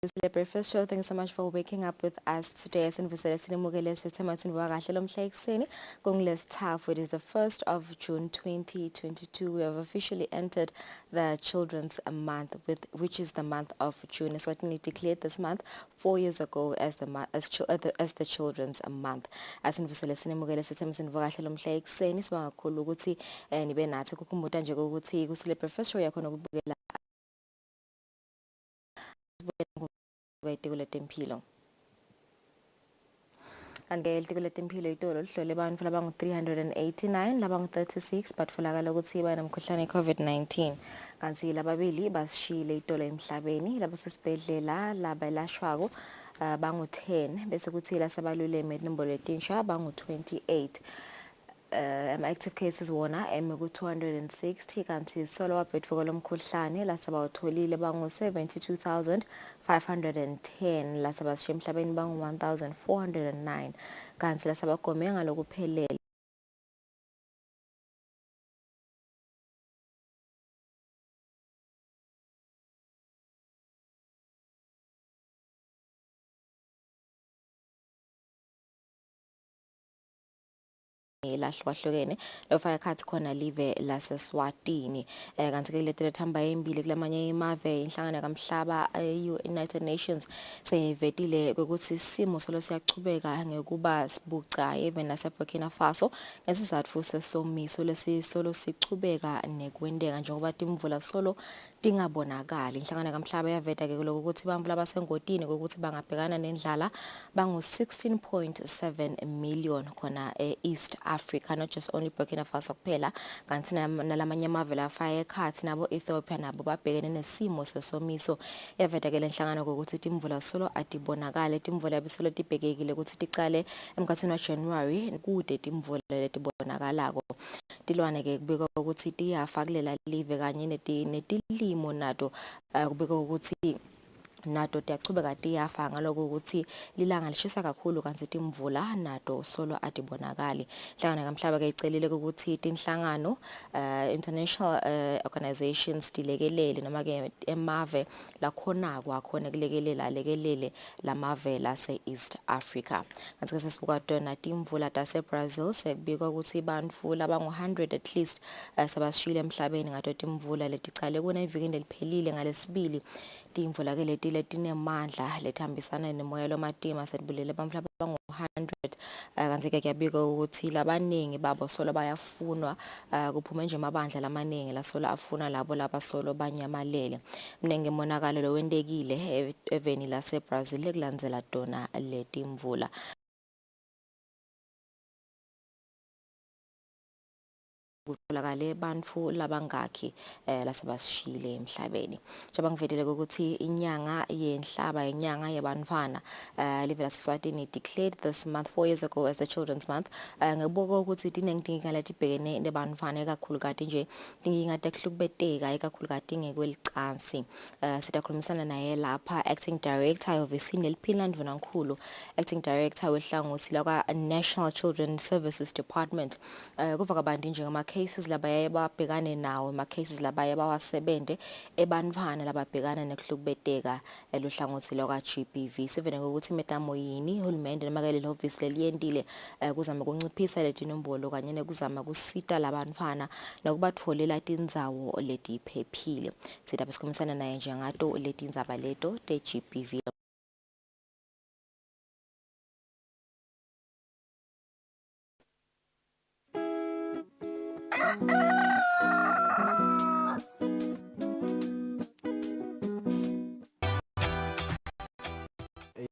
Kusile Breakfast Show. Thanks so much for waking up with us today. It is the 1st of June 2022. We have officially entered the Children's Month, which is the month of June. Eswatini declared this month 4 years ago as the Children's Month. As in nibe nathi kukhumbuta nje ukuthi Kusile Breakfast Show yakhona ukubukela kwetikulo tempilo. Kanti elitikulo tempilo itolo lihlole abantu labangu 389 labangu 36 batfolakala ukuthi banomkhuhlane COVID-19. Kanti lababili basishile itolo emhlabeni labasesibhedlela labalashwako bangu 10 bese kuthi lasabaluleme inombolo letinsha bangu 28. Active cases wona ku 260 kanti solo wabhedfuko lomkhuhlane lasabawutholile bangu 72,510 lasabashiya emhlabeni bangu 1,409 kanti lasabagome ngalokuphelele lahlukahlukene lofaka khathi khona live laseswatini kanti ke letele thamba embili kulamanye imave inhlangano kamhlaba United Nations sevetile ukuthi isimo solo siyachubeka ngekuba sibuca even nase Burkina Faso ngesizathu futhi somiso lesisolo sichubeka nekwendeka njengoba imvula solo tingabonakali. Inhlangano kamhlaba yaveta ke lokho ukuthi abantu labasengotini ukuthi bangabhekana nendlala bangu 16.7 million khona East Africa, not just only Burkina Faso kuphela kanti nalamanye amave lafaye ekhathi nabo Ethiopia nabo babhekene nesimo sesomiso. Yaveta ke lenhlangano ukuthi imvula solo atibonakala imvula yabisolo tibhekekile ukuthi ticale emkhathini wa January kude imvula letibonakalako. Tilwane ke kubika ukuthi tiyafa kulela live kanye netilimo nato kubika ukuthi nato tiyachubeka tiyafa ngaloko ukuthi lilanga lishisa kakhulu kanti imvula nato solo atibonakali. Inhlangano kamhlaba ke icelile ukuthi inhlangano international organizations dilekelele noma ke emave lakhona kwakhona lekelele lamave lase East Africa. Kanti ke sesibuka tona imvula tase Brazil sekubika ukuthi bantfu labangu 100 at least sabashile emhlabeni ngato imvula leticale kuna ivikini liphelile ngalesibili imvula ke letinemandla lethambisana nemoya lomatima sedibulele abantu abangu 100 kanti ke kuyabika ukuthi labaningi babo solo bayafunwa kuphume nje amabandla lamaningi la solo afuna labo labasolo banyamalele. Mnenge monakalo lo wendekile eveni lase Brazil ekulandzela dona letimvula. Kutholakale bantfu labangakhi lasebashile emhlabeni. Njengoba ngivedele ukuthi inyanga yenhlaba inyanga yabantwana live laseswatini declared this month 4 years ago as the Children's Month. Ngibuka ukuthi dinenkinga letibhekene nebantwana ekakhulukati nje inkinga tehlukubeteka ekakhulukati ngekwelicansi. Sitakhulumisana naye lapha acting director ofisini leliphila ndvunankulu acting director wehlangothi la National Children Services Department kuva kabanti njengama cases labaye babhekane nawo cases labaye bawasebente ebantwana lababhekana nekuhlukubeteka elohlangothi lokwa GBV. Sivene ukuthi metamo yini uhulumende noma ke leli office leliyendile kuzama ukunciphisa letinombolo kanye nekuzama kusita labantwana nokubatfolela tindzawo letiphephile. Sitha besikhulumisana naye nje ngato letindzaba leto te GBV.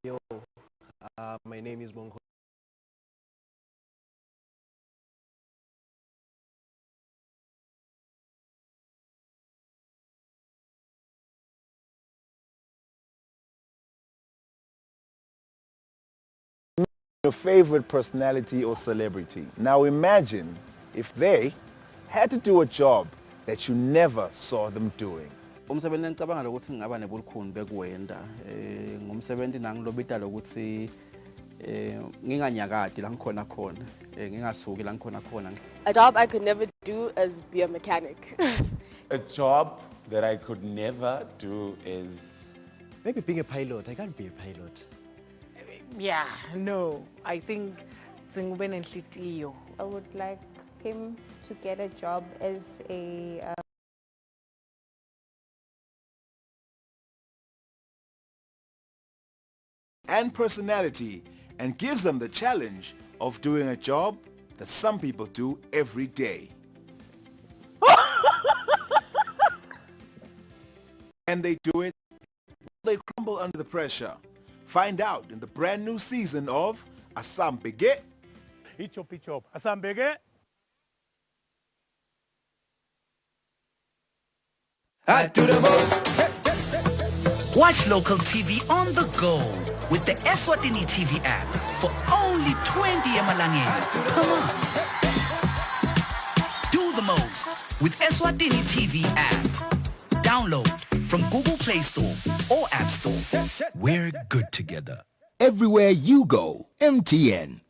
Yo, my name is Bongo. Your favorite personality or celebrity. Now imagine if they had to do a job that you never saw them doing. Umsebenzi ngicabanga ukuthi ngaba nebulukhuni bekuwenda ngumsebenzi nangilobita lokuthi nginganyakati la ngikhona khona ngingasuki la ngikhona khona. A job I could never do is be a mechanic. A job that I could never do is Maybe being a pilot. I can't be a pilot. Yeah, no. I think Zingube nenhlitiyo. I would like him to get a job as a and personality, and gives them the challenge of doing a job that some people do every day. And they do it, they crumble under the pressure. Find out in the brand new season of Asambege. Ichop, Asambege. I do the most. Watch local TV on the go with the Eswatini TV app for only 20 emalangeni per month. Do the most with Eswatini TV app. Download from Google Play Store or App Store. We're good together. Everywhere you go, MTN.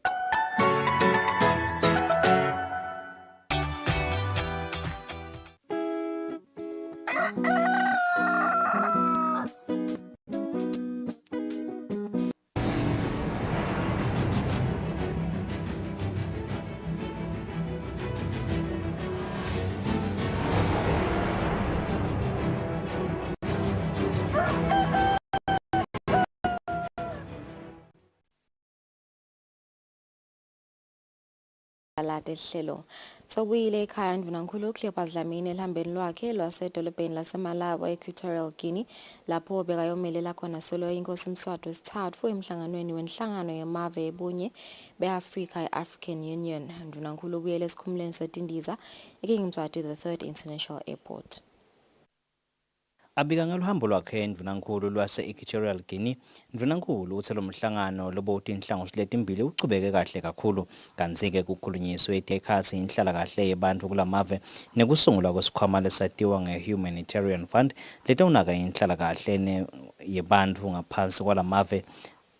Alade hlelo sobuyile ekhaya ndvunankulu Cleopas Dlamini elihambeni lwakhe lwasedolobheni laseMalawi Equatorial Guinea lapho bekayomelela khona solo inkosi Mswati wesithathu emhlanganweni wenhlangano yemave ebunye beAfrika eAfrican Union. Ndvunankulu ubuyele esikhumulweni setindiza eKing Mswati the 3rd International Airport. Abika ngaluhambo lwakhe ndvunankulu lwase-Equatorial Guinea, ndvunankulu uthe lo mhlangano loboti inhlangothi letimbili ucubeke kahle kakhulu, kanti-ke kukhulunyiswe ekhasi inhlala kahle yebantu kulamave nekusungulwa kwesikhwama lesatiwa nge-Humanitarian Fund letawunaka inhlala kahle yebantu ngaphansi kwalamave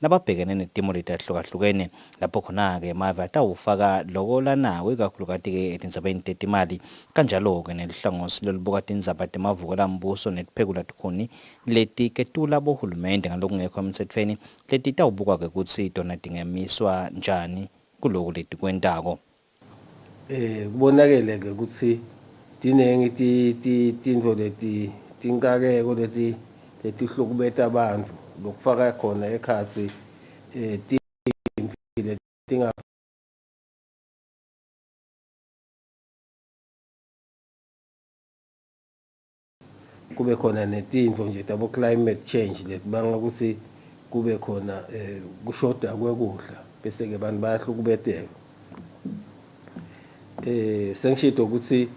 nababhekene netimo letahlukahlukene lapho khona-ke emave atawufaka loko lanako ikakhulukati-ke etindzabeni tetimali kanjalo-ke nelihlangosi lolubuka tindzaba temavuko lambuso netiphekula tikhuni letiketula bohulumende ngalokungekho emtsetfweni letitawubuka-ke kutsi tona tingemiswa njani kuloku letikwentako. Kubonakele-ke ukuthi tinengi tintfo tinkakeko letihlukubeta abantu lokufaka khona ekhatsi timpilo tinga kube khona netintfo nje tabo climate change letibanga ukuthi kube khona kushoda kwekudla bese ke abantu bayahlukubeteka. Sengishito ukuthi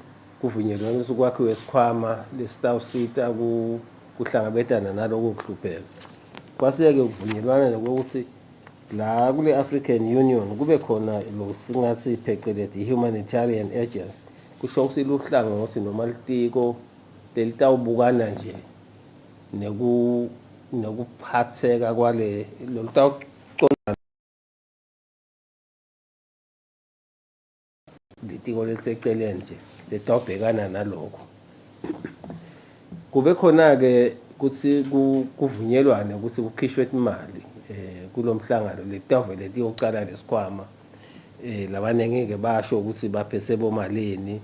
kuvunyelwana ukwakhiwa isikhwama lesitawusita kuhlangabetana naloko kuhlupheka. Kwaseke kuvunyelwana nokuthi la kule African Union kube khona lo singathi phecelezi humanitarian agency kusho ukuthi luhlangothi noma litiko lelitawubukana nje nekuphatheka kwale lolitawuqonda litiko leliseceleni nje letawubhekana nalokho. Kube khona-ke ukuthi kuvunyelwane ukuthi kukhishwe imali kulomhlangano letavele tiyocala lesikhwama labanenge-ke basho ukuthi baphese bomalini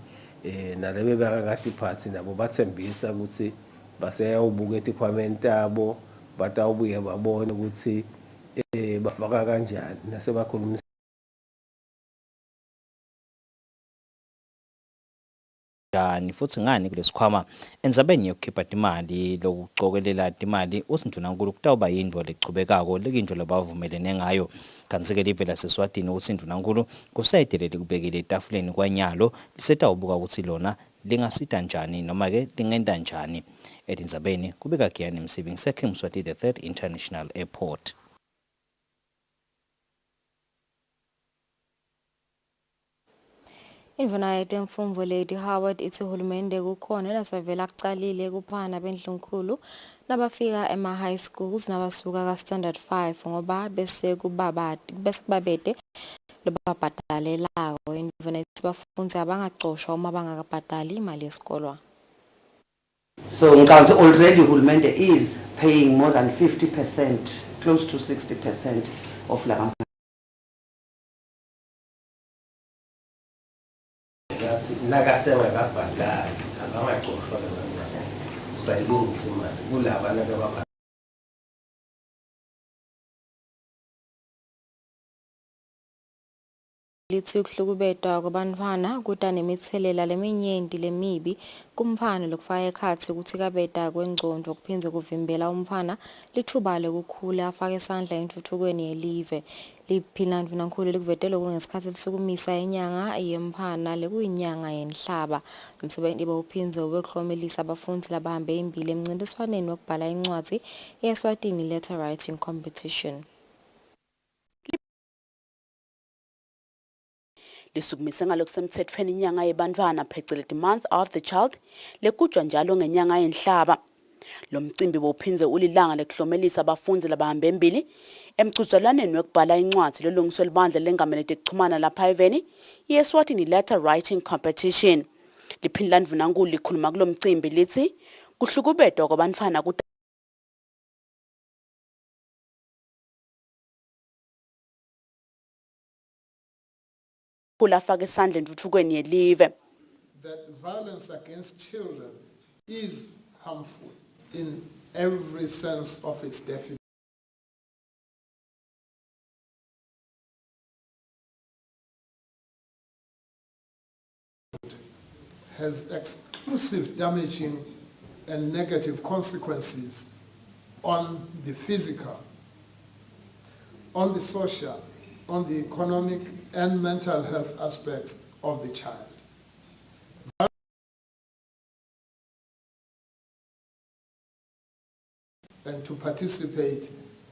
nalebe bakakade phansi nabo bathembisa ukuthi baseyawubuka etikhwameni tabo batawubuye babone ukuthi bafaka kanjani nasebakhulumisa Njani futhi ngani kulesikhwama endzabeni yokukhipha timali lokucokelela timali usindvunankulu kutawuba yindvo lechubekako lekinjo labavumelene ngayo. Kanti-ke live laseSwatini usindvunankulu kusayitele likubekile etafuleni kwanyalo lisetawubuka ukuthi lona lingasita njani noma-ke lingenta njani etindzabeni kubika Giyani Msibi ngiseKing Mswati the 3rd International Airport. Indvuna yetemfundvo Lady Howard ithi uhulumende kukhona lasavela kucalile kuphana bendlunkulu nabafika ema-high schools nabasuka ka-standard 5 ngoba bese kubabete lobabhadalelako. Indvuna ithi bafundzi abangacoshwa uma bangakabhadali imali yesikolwa. So ngicabanga already uhulumende is paying more than 50%, close to 60% of la nakasewe kabhadali abangacoshwa laba sayilungisa imali kulaba nababa lithi ukuhlukubedwa kwabantwana kuda nemithelela leminyenti lemibi kumfana lokufaka ekhathi ukuthi kabeda kwengcondo kuphindze kuvimbela umfana lithuba lokukhula afake isandla enthuthukweni yelive liphina ndvunankhulu likuvetela kungesikhathi lisukumisa inyanga yemfana lekuyinyanga yenhlaba umsebenzi bawuphinze wekuklomelisa abafundi labahambe imbili emncintiswaneni wokubhala incwadi ye-Eswatini letter writing competition. Lisukumise ngalokusemthethweni inyanga yebantwana phecelezi month of the child lekujwa njalo ngenyanga yenhlaba. Lo mcimbi bowuphinze ulilanga lekuklomelisa abafundi labahambe embili emchudzwaneni wekubhala incwadi lolungiswe libandla lengamele tekuchumana lapha eveni ye-Eswatini letter writing competition. Liphindla ndvunankulu likhuluma kulo mcimbi lithi kuhlukubedwa kwabantwana afake isandla enthuthukweni yelive. That violence against children is harmful in every sense of its definition. Has exclusive damaging and negative consequences on the physical, on the social, on the economic and mental health aspects of the child. And to participate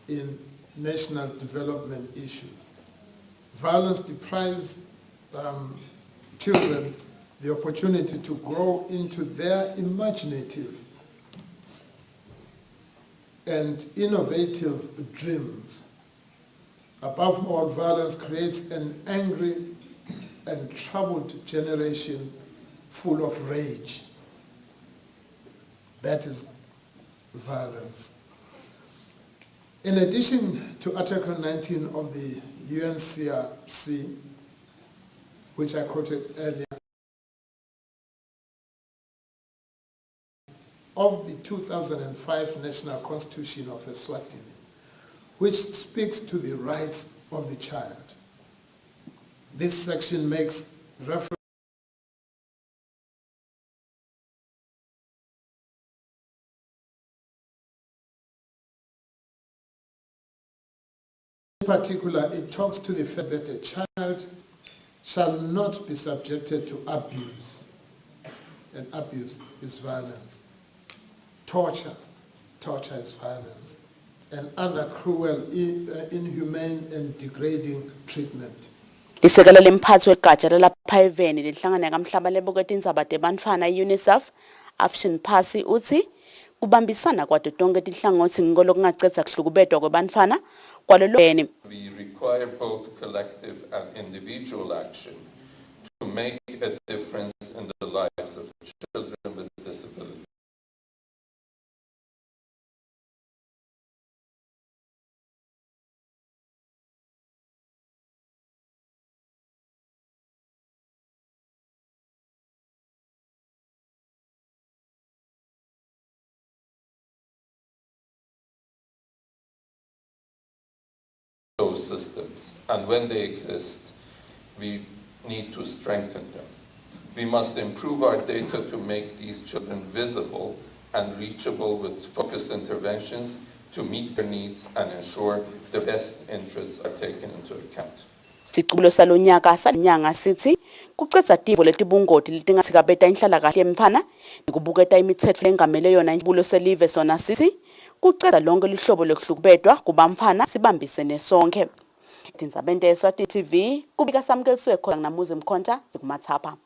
in national development issues. Violence deprives children the opportunity to grow into their imaginative and innovative dreams. Above all, violence creates an angry and troubled generation full of rage. That is violence. In addition to Article 19 of the UNCRC, which I quoted earlier, of the 2005 National Constitution of Eswatini, which speaks to the rights of the child. This section makes reference in particular, it talks to the fact that a child shall not be subjected to abuse, and abuse is violence. Torture is violence, and other cruel, inhumane and degrading treatment. Lisekela lemphathi wegatsha lalapha eveni lenhlangano kamhlaba lebuketa indzaba tebantfwana UNICEF Afshin Phasi uthi kubambisana kwato tonke tinhlangothi ngikolo kungacedza kuhlukubedwa kwebantfwana kwalolweni. We require both collective and individual action to make a difference in the lives of children with disabilities. Those systems, and when they exist, we need to strengthen them. We must improve our data to make these children visible and reachable with focused interventions to meet their needs and ensure the best interests are taken into account. Siqubulo salonyaka sanyanga sithi kucedza tifo letibungoti letingatsikabeta inhlalakahle yemfana nikubuketa imithetho lengamele yona ibulo selive sona sithi kucedza lonke lihlobo lokuhlukubedwa kubamfana sibambisene sonke. Tindzabeni te-Eswatini TV kubika samkeliswe khona namuzi mkhonta kumathapha.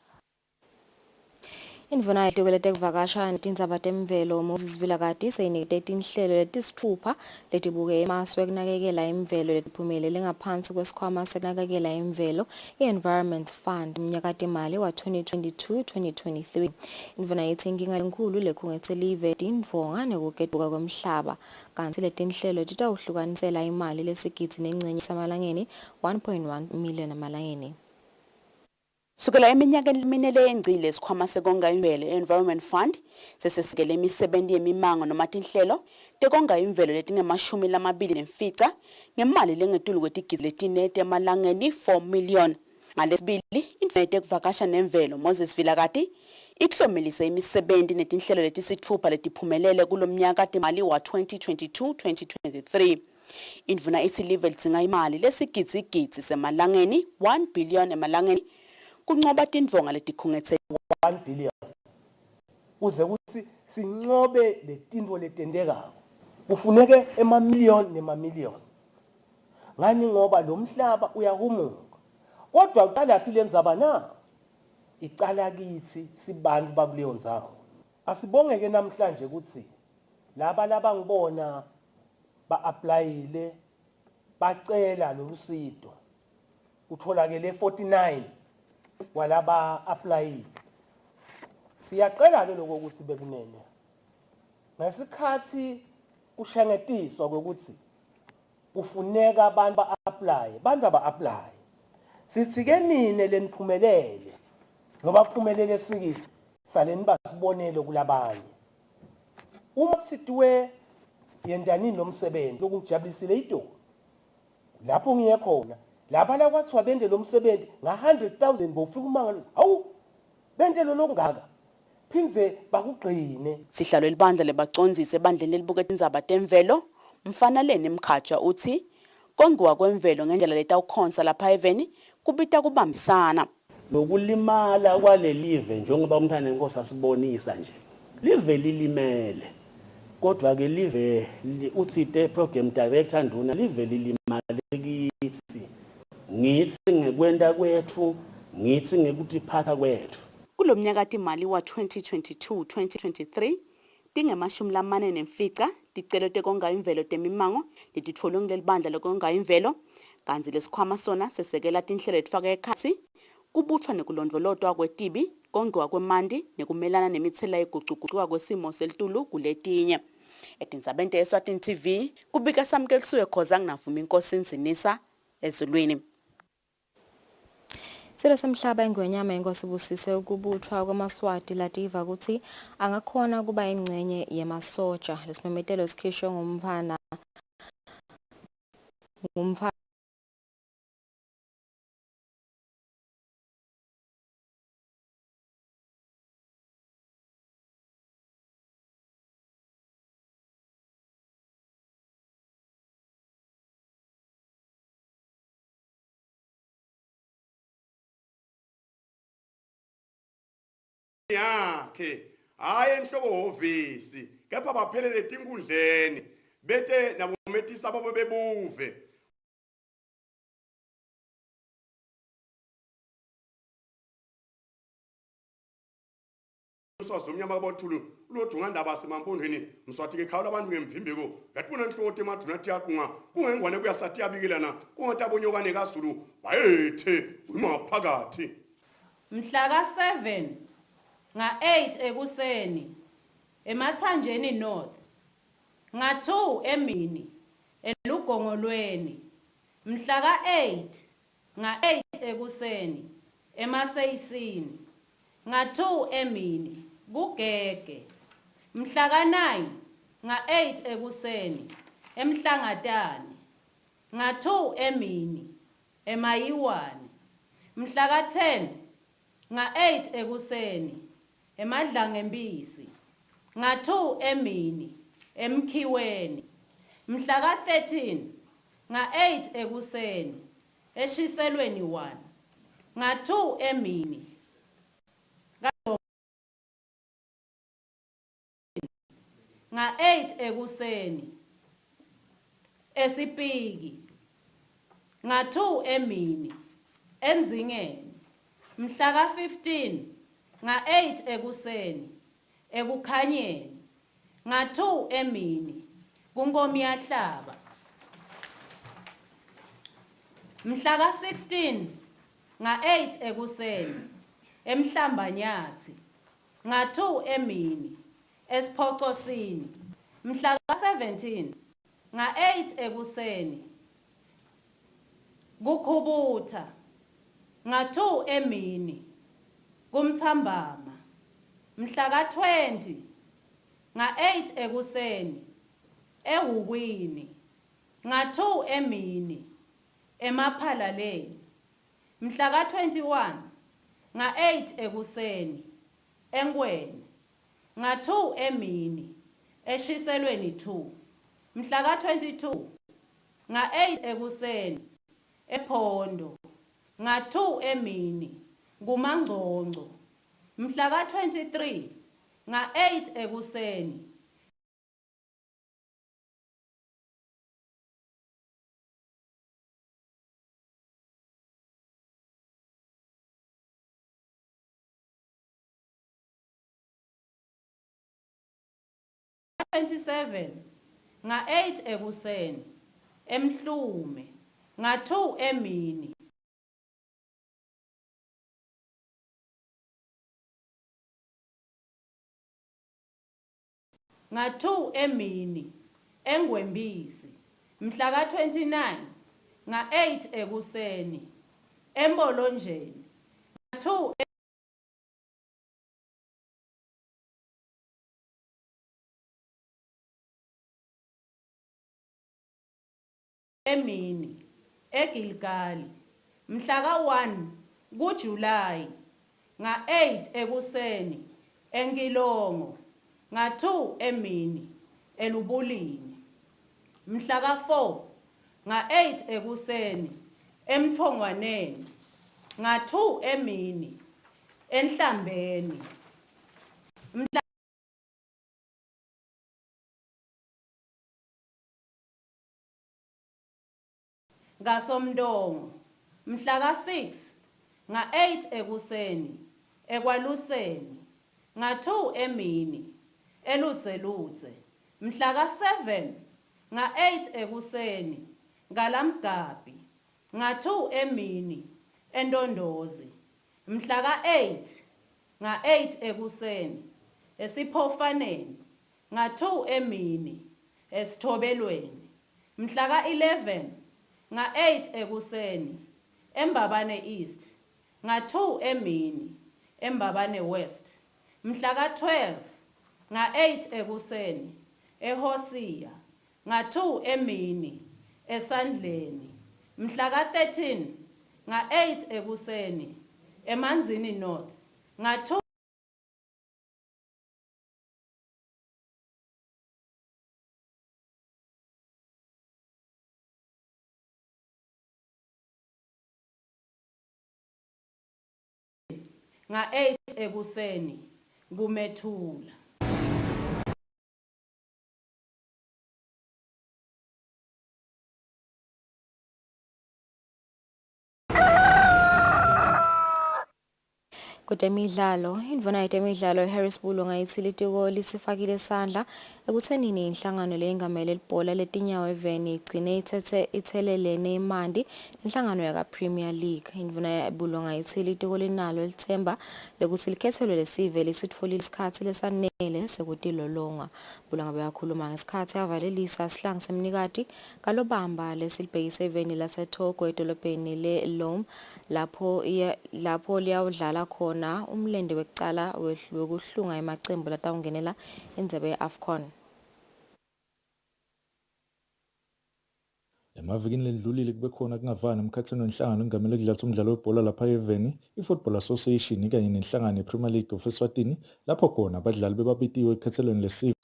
Indvuna yehlelo letekuvakasha netindzaba temvelo Moses Vilakazi seyinikete tinhlelo letisithupha letibuke emasu ekunakekela imvelo letiphumelele ngaphansi kwesikhwama sekunakekela imvelo i-Environment Fund mnyakatimali wa 2022-2023. Indvuna yethi inkinga lenkulu lekhungetse live tindvonga nekuketuka kwemhlaba kanti letinhlelo titawuhlukanisela imali lesigidzi nencenye samalangeni 1.1 million amalangeni. Sukela eminyakeni eminele yengcile isikhwama sekonga imvelo Environment Fund sesesikele imisebenzi yemimango noma tinhlelo tekonga imvelo letingemashumi lamabili nemfica ngemali lengetulu kwetigidzi letine emalangeni 4 million. Ngalesibili indvuna yetekuvakasha nemvelo Moses Vilakazi iklomelise imisebenzi netinhlelo letisithupha letiphumelele kulomnyaka timali wa 2022-2023. Indvuna ithi live lidzinga imali lesigidzi semalangeni 1 billion emalangeni kuncoba tindvonga letikhungetse 1 billion uze kuthi sincobe letindvo letendekako kufuneke emamillion nemamillion ngani ngoba lo mhlaba uyahumuka kodwa uqala phi lenzaba na icala kithi sibantu bakuleyo ndzawo asibongeke namhlanje ukuthi laba ngibona ba-applyile bacela lolusido utholakele 49 walaba applyile siyaqela lokho ukuthi bekunene ngesikhathi kushengetiswa ukuthi kufuneka abantu ba-apply abantu aba-apply sithi ke nine leniphumelele ngoba kuphumelele sikisi saleni basibonele kulabanye uma sithiwe yendanini lo msebenzi lokungijabulisile idolo lapho ngiye khona laba la kwathiwa bende lo msebenzi nga100,000 bofika umangalo hawu bende lo ngaka phindze bakugcine. Sihlalo libandla lebacondzisi ebandleni elibukela indzaba temvelo Mfanaleni Mkhatsha uthi kongiwa kwemvelo ngendlela letawukhonsa lapha eveni kubita kubambisana lokulimala kwalelive njengoba umthane inkosi asibonisa nje live lilimele kodwa ke live uthi the program director nduna live lilimale kithi ngithi ngekwenta kwethu ngithi ngekutiphatha kwethu kulomnyaka timali wa 2022-2023 tingemashumi lamane nemfica ticelo tekonga imvelo temimango letitfolwe ngilelibandla lekonga imvelo kanti lesikhwama sona sesekela tinhlelo letifaka ekhatsi kubutfwa nekulondvolotwa kwetibi kongiwa kwemanti nekumelana nemitsela yegucugucuka kwesimo selitulu kuletinye etindzabeni te-Eswatini TV kubika Samkelisiwe Khoza nginavuma inkosi Nzinisa ezulwini. Silo semhlaba engwenyama inkosi Busise ukubuthwa kwamaswati lativa ukuthi angakhona kuba ingcenye yemasoja lesimemetelo sikhishwe ngumfana yakhe hayi enhloko hovisi kepha baphelele tinkundleni bete nabometisa babo bebuve usazomnyama kabothulu lodunga ndaba semampondweni mswathi ke khawula abantu ngemvimbeko yatibona enhloko emaduna tiyakunga kungengwane kuyasathi yabikelana kungatabonyokane kaZulu bayethe umaphakathi mhla ka7 nga8 ekuseni emathanjeni North nga2 emini elugongolweni mhla ka8 nga8 ekuseni emaseyisini nga2 emini kugege mhla ka9 nga8 ekuseni emhlangatani nga2 emini emayiwani mhla ka10 nga8 ekuseni emadlangempisi nga2 emini emkhiweni mhla ka13 nga8 ekuseni eshiselweni 1 nga2 emini nga8 ekuseni esipiki nga2 emini enzingeni mhla ka15 nga-8 ekuseni ekukhanyeni nga-2 emini kunkomi yahlaba mhla ka-16 nga-8 ekuseni emhlambanyathi nga-2 emini esiphocosini mhla ka-17 nga-8 ekuseni kukhubutha nga-2 emini kumthambama mhla ka-20 nga-8 ekuseni ehukwini nga-2 emini emaphalaleni mhla ka-21 nga-8 ekuseni enkweni nga-2 emini eshiselweni 2 mhla ka-22 nga-8 ekuseni ephondo nga-2 emini kumangcongco mhla ka-23 nga-8 ekuseni ka-27 nga-8 ekuseni emhlume nga-2 emini nga-2 emini engwembisi mhla ka-29 nga-8 ekuseni embolonjeni nga-2 emini eGilgali mhla ka-1 kuJulayi nga-8 ekuseni enkilongo nga-2 emini elubulini mhla ka-4 nga-8 ekuseni emthongwaneni nga-2 emini enhlambeni mhla ngasomndongo mhla ka-6 nga-8 ekuseni ekwaluseni nga-2 emini eludzeludze mhla ka-7 nga-8 ekuseni ngalamgabi nga-2 emini endondozi mhla ka-8 nga-8 ekuseni esiphofaneni nga-2 emini esithobelweni mhla ka-11 nga-8 ekuseni eMbabane East nga-2 emini eMbabane West mhla ka-12 nga-8 ekuseni eHosiya nga-2 emini eSandleni mhla ka-13 nga-8 ekuseni eManzini North nga-2 nga-8 ekuseni kumethula Kutemidlalo, indvuna yetemidlalo eHarrisburg ngayithili itiko lisifakile isandla ekuthenini inhlangano leyengamele libhola letinyawo eveni igcine ithelelene imandi inhlangano yaka Premier League. Indvuna yeBulo ngayithili itiko linalo lithemba lokuthi likhethelwe lesive lisitfolile isikhathi lesanele sekutilolonga. Bulo ngabe yakhuluma ngesikhathi avalelisa sihlangu semnikati kalobamba lesilibhekise eveni laseTogo edolobheni leLome lapho liyawudlala khona umlende wekucala wekuhlunga emacembu latawungenela indzebe ye-AFCON. Emavikini ledlulile kube khona kungavani emkhatsini wenhlangano engamele kudlalisa umdlalo webhola lapha eveni i-Football Association kanye nenhlangano ye-Premier League of Eswatini lapho khona abadlali bebabitiwe ekhethelweni lesive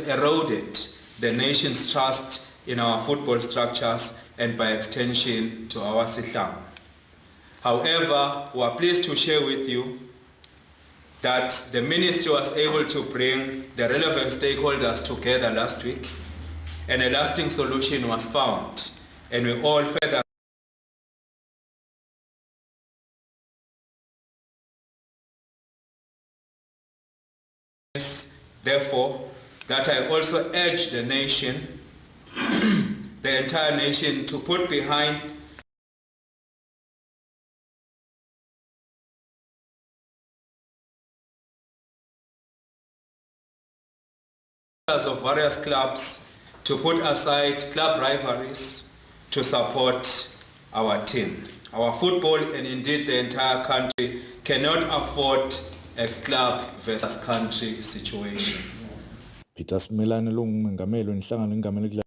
eroded the nation's trust in our football structures and by extension to our Sihlang. However, we are pleased to share with you that the ministry was able to bring the relevant stakeholders together last week and a lasting solution was found, and we all further therefore that I also urge the nation, the entire nation, to put behind of various clubs to put aside club rivalries to support our team. Our football and indeed the entire country cannot afford a club versus country situation. Peter Smelane lungumengameli wenhlangano engamele kudlala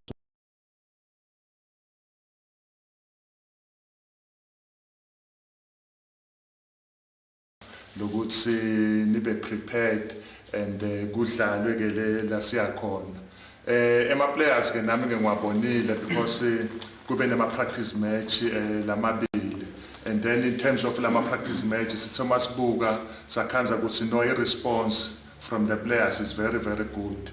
lokuthi nibe prepared and kudlalwe ke la siyakhona ema players ke nami ngiwabonile because kube nema practice match lamabili, and then in terms of lama practice matches sithoma sibuka sakhanza ukuthi no response from the players is very good.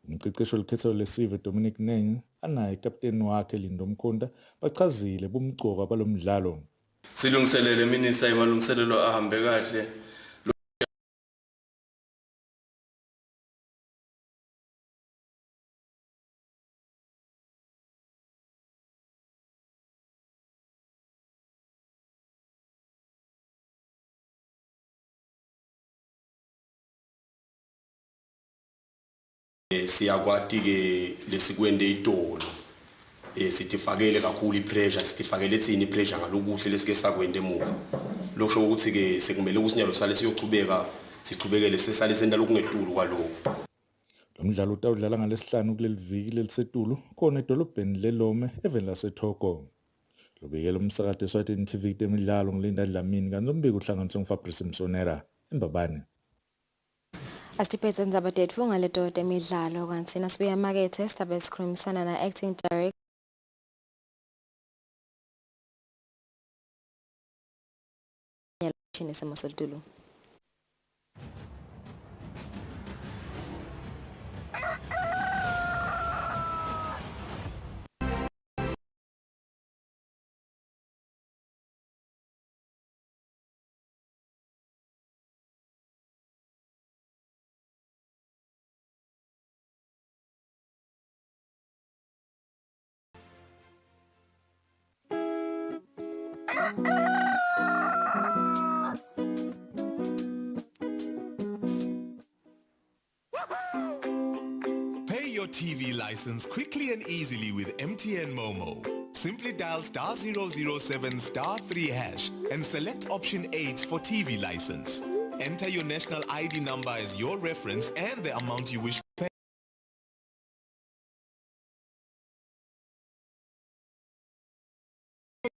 Umqeqeshi welikhetho lesive Dominic Neng anaye ikapteni wakhe Lindo Mkhonda bachazile bomgcoka balomdlalo. Silungiselele minister imalungiselelo ahambe kahle. Siyakwati ke lesikwende itolo sitifakele kakhulu ipressure, sitifakele etsini ipressure ngalokuhle lesike sakwende emuva lokusho ukuthi ke sekumele ukusinyalo sale siyochubeka sichubekele sesale senda lokungetulu kwaloko. Lo mdlalo utawudlala ngalesihlanu kuleli viki lelisetulu khona edolobheni leLome even laseThoko. Lobekela umsakazo Eswatini TV temidlalo ngilinda Dlamini kanombiko uhlanganiswe nguFabrice Msonera eMbabane. Asitiphethe ndzaba tetfu ngaleto temidlalo kanti nasibuya emakethe sidabe sikhulumisana na acting director isimo solulo. Pay your TV license quickly and easily with MTN Momo. Simply dial *007 *3# and select option 8 for TV license. Enter your national ID number as your reference and the amount you wish to pay.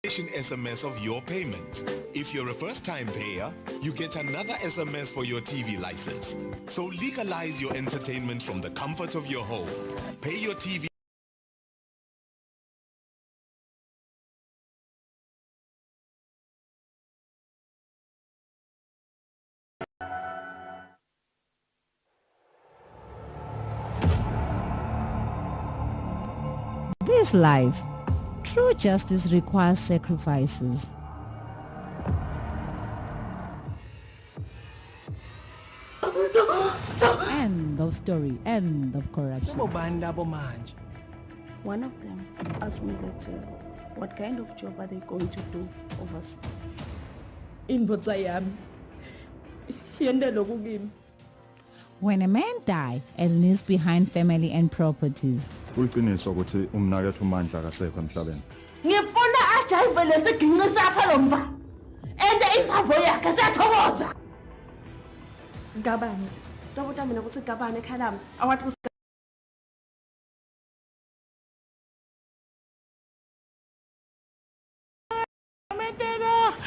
SMS of your payment. If you're a first-time payer, you get another SMS for your TV license. So legalize your entertainment from the comfort of your home. Pay your TV This life, true justice requires sacrifices. End of story, end of corruption. One of them asked me that what kind of job are they going to do overseas? When a man dies and leaves behind family and properties, Kuliqiniso ukuthi umnakethu uMandla akasekho emhlabeni. Ngifuna ajayive lesiginci sakhe lomba. Ende isavo yakhe siyathokoza. Gabane. Tobota mina kuthi Gabane ekhalami. Awathi kusi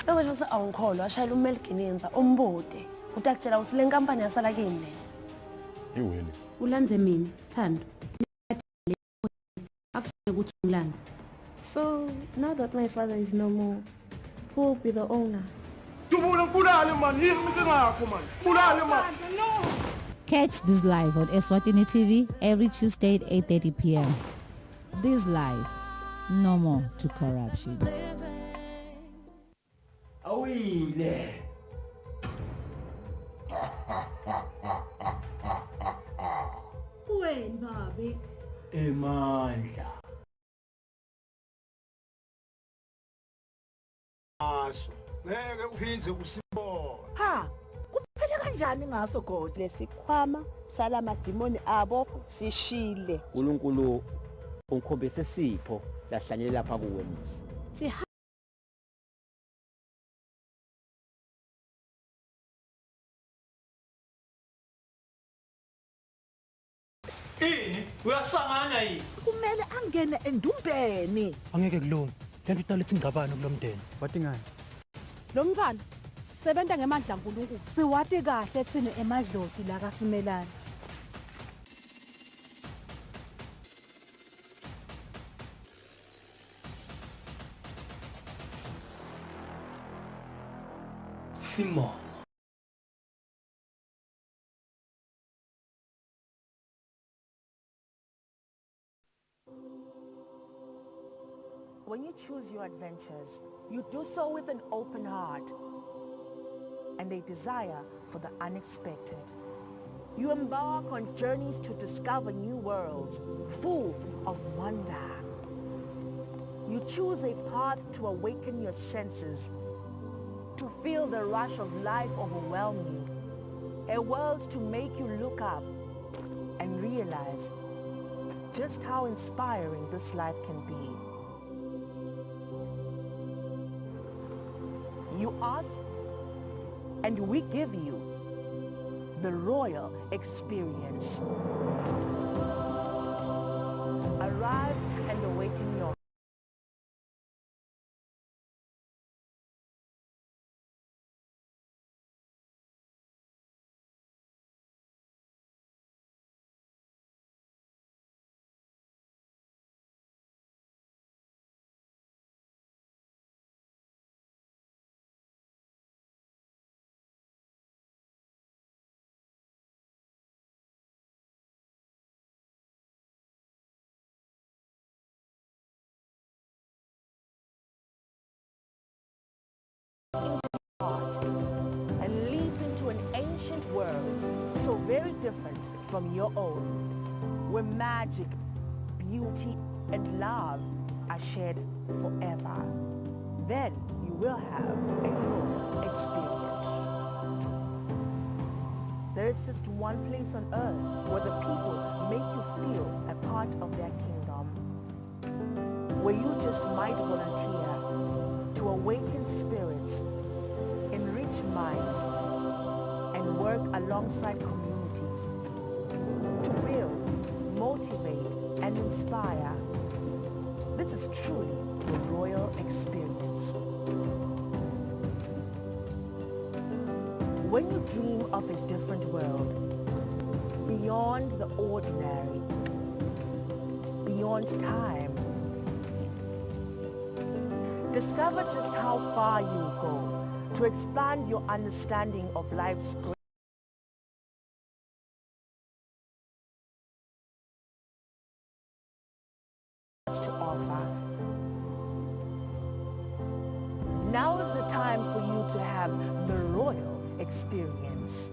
Lokho nje awungikholwa ashayela uMelginenza ombode. Utakutshela ukuthi le nkampani yasala kimi lena. Iwini. Ulandze mina, Thando. Akufanele ukuthi ungilandze. So, now that my father is no more, who will be the owner? Catch this live on Eswatini TV every Tuesday at 8:30 p.m. This live, no more to corruption. Awile. Wena babe. Emandla. Aso, ngeke uphindze usibona. Ha, kuphele kanjani ngaso goje? Lesikhwama salamadimoni abo sishile. uNkulunkulu ungikhombise isipho lahlanyele lapha kuwe Musa. Ini, uyasangana yini? Kumele angene endumbeni. Angeke kulunge. Lento idalethe ingcabano kulomndeni. Wathi ngani? Lo mfana sebenza ngemandla kaNkulunkulu. Siwati kahle thina emadloti la kaSimelane. Simon. When you choose your adventures, you do so with an open heart and a desire for the unexpected. You embark on journeys to discover new worlds full of wonder. You choose a path to awaken your senses, to feel the rush of life overwhelm you, a world to make you look up and realize just how inspiring this life can be. You ask, and we give you the royal experience. Arrive and awaken your heart and leap into an ancient world so very different from your own, where magic, beauty, and love are shared forever. Then you will have a royal experience. There is just one place on earth where the people make you feel a part of their kingdom, where you just might volunteer to awaken spirits, enrich minds, and work alongside communities to build, motivate, and inspire. This is truly the royal experience. When you dream of a different world, beyond the ordinary, beyond time, discover just how far you go to expand your understanding of life's great to offer. Now is the time for you to have the royal experience.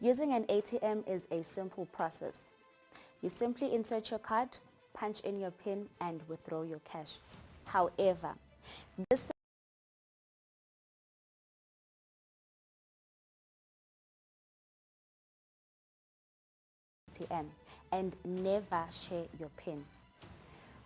Using an ATM is a simple process. You simply insert your card, punch in your PIN, and withdraw your cash. However, this ATM and never share your PIN.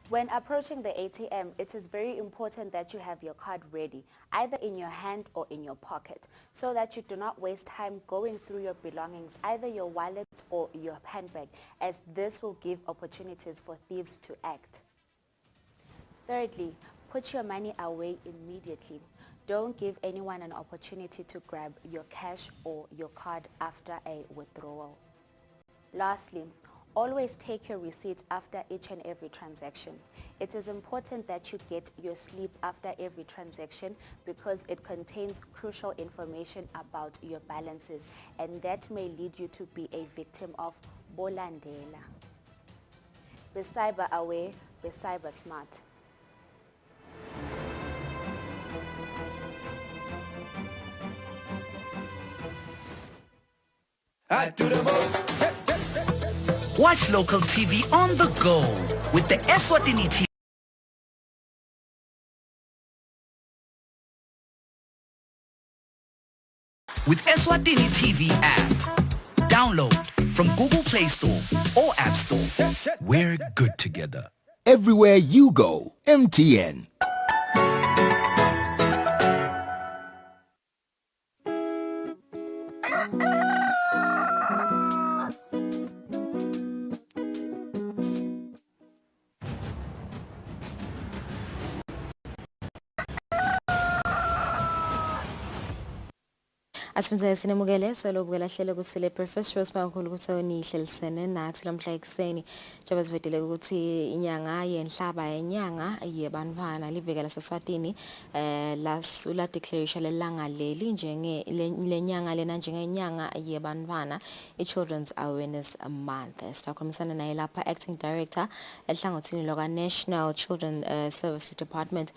When approaching the ATM, it is very important that you have your card ready, either in your hand or in your pocket, so that you do not waste time going through your belongings, either your wallet or your handbag, as this will give opportunities for thieves to act. Thirdly, put your money away immediately. Don't give anyone an opportunity to grab your cash or your card after a withdrawal. Lastly, always take your receipt after each and every transaction. It is important that you get your slip after every transaction because it contains crucial information about your balances, and that may lead you to be a victim of bolandela. Be cyber aware, be cyber smart. I do the most. Watch local TV on the go with the Eswatini TV. With Eswatini TV app. Download from Google Play Store or App Store. We're good together. Everywhere you go, MTN. Asifundze sinemukele solobukela hlelo kusile Breakfast Show sibakhulu ukuthi onihlelisene nathi lamhla ekseni njengoba sivedile ukuthi inyanga yenhlaba yenyanga yebantwana liveke laseSwatini la declaration lelanga leli njenge lenyanga lena njengenyanga yebantwana iChildren's Awareness Month. Sikhulumisana naye lapha acting director ehlangothini loka National Children Service Department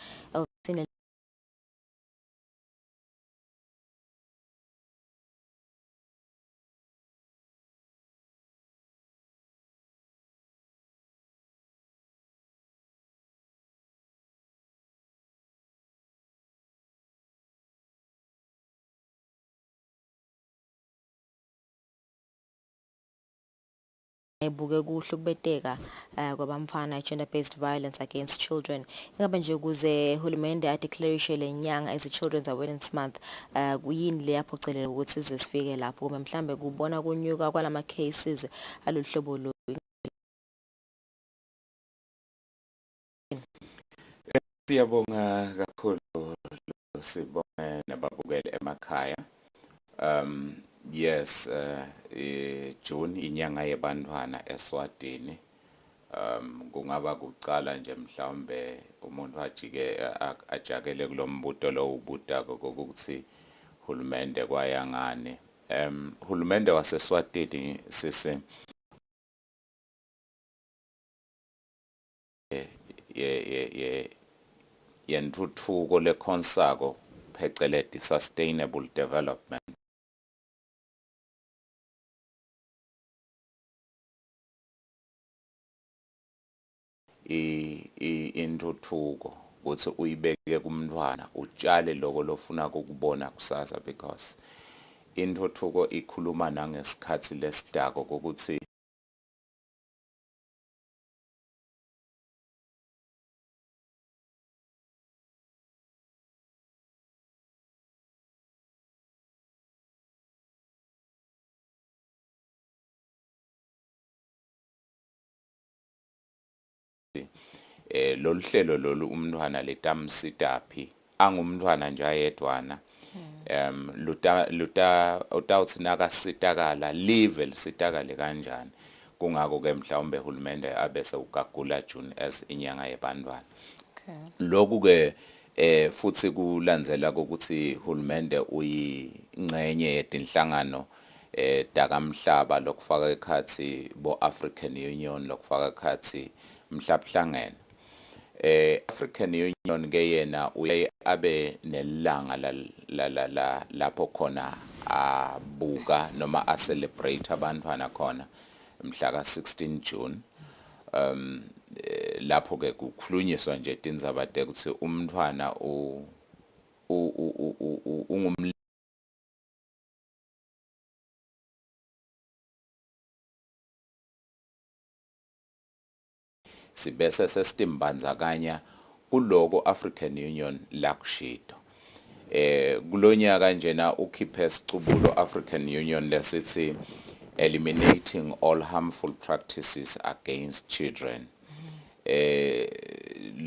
ebuke kuhle ukubeteka kwabamfana gender based violence against children ingabe nje ukuze uhulumende adeclaration lenyanga as a Children's Awareness Month kuyini le yaphocelela ukuthi size sifike lapho kuma mhlambe kubona kunyuka kwalama cases aloluhlobo lo. Siyabonga kakhulu sibonge nababukeli emakhaya. Yes, June inyanga yebantwana eSwatini. Kungaba kucala nje mhlawumbe umuntu ajakele kulombuto lo ubuta ukuthi hulumende kwayangane. Hulumende waseSwatini sise yentuthuko lekhonsako phecelezi sustainable development. Intuthuko ukuthi uyibeke kumntwana utshale lokho lofuna ukubona kusasa because intuthuko ikhuluma nangesikhathi lesidako ukuthi lolu hlelo lolu umntwana letamsitaphi angumntwana nje ayedwana utawuthi nakasitakala live lisitakale kanjani kungako ke mhlawumbe uhulumende abese ukagula June as inyanga yebantwana. Lokhu ke futhi kulandzela ukuthi uhulumende uyingcenye yetinhlangano dakamhlaba lokufaka ekhathi bo African Union lokufaka ekhathi mhlabhlangene. African Union ke yena uye abe nelanga lapho khona abuka noma a celebrate abantwana khona mhla ka 16 June. Lapho ke kukhulunyiswa nje tindzaba ukuthi umntwana sibese sesitimbandzakanya kuloko African Union lakushido. Kulonyaka njena ukhiphe sicubulo African Union lesithi eliminating all harmful practices against children.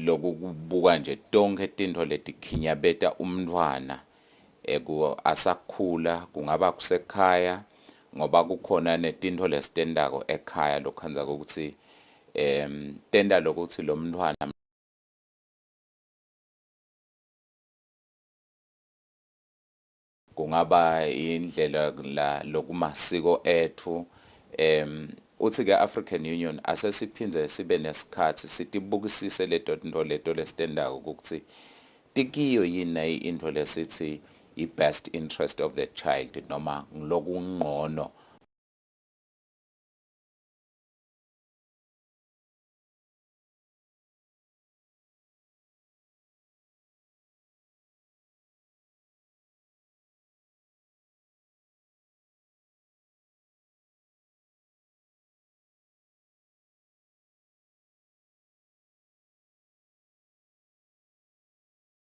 Lokubuka nje tonke tinto letikhinyabeta umntwana asakhula kungaba kusekhaya ngoba kukhona netinto lesitendako ekhaya lokhanza ukuthi tenda lokuthi lo mntwana kungaba indlela la lokumasiko ethu uthi ke African Union asesiphindze sibe nesikhathi sitibukisise leto lesitendako ukuthi tikiyo yini into lesithi i-best interest of the child noma ngilokungqono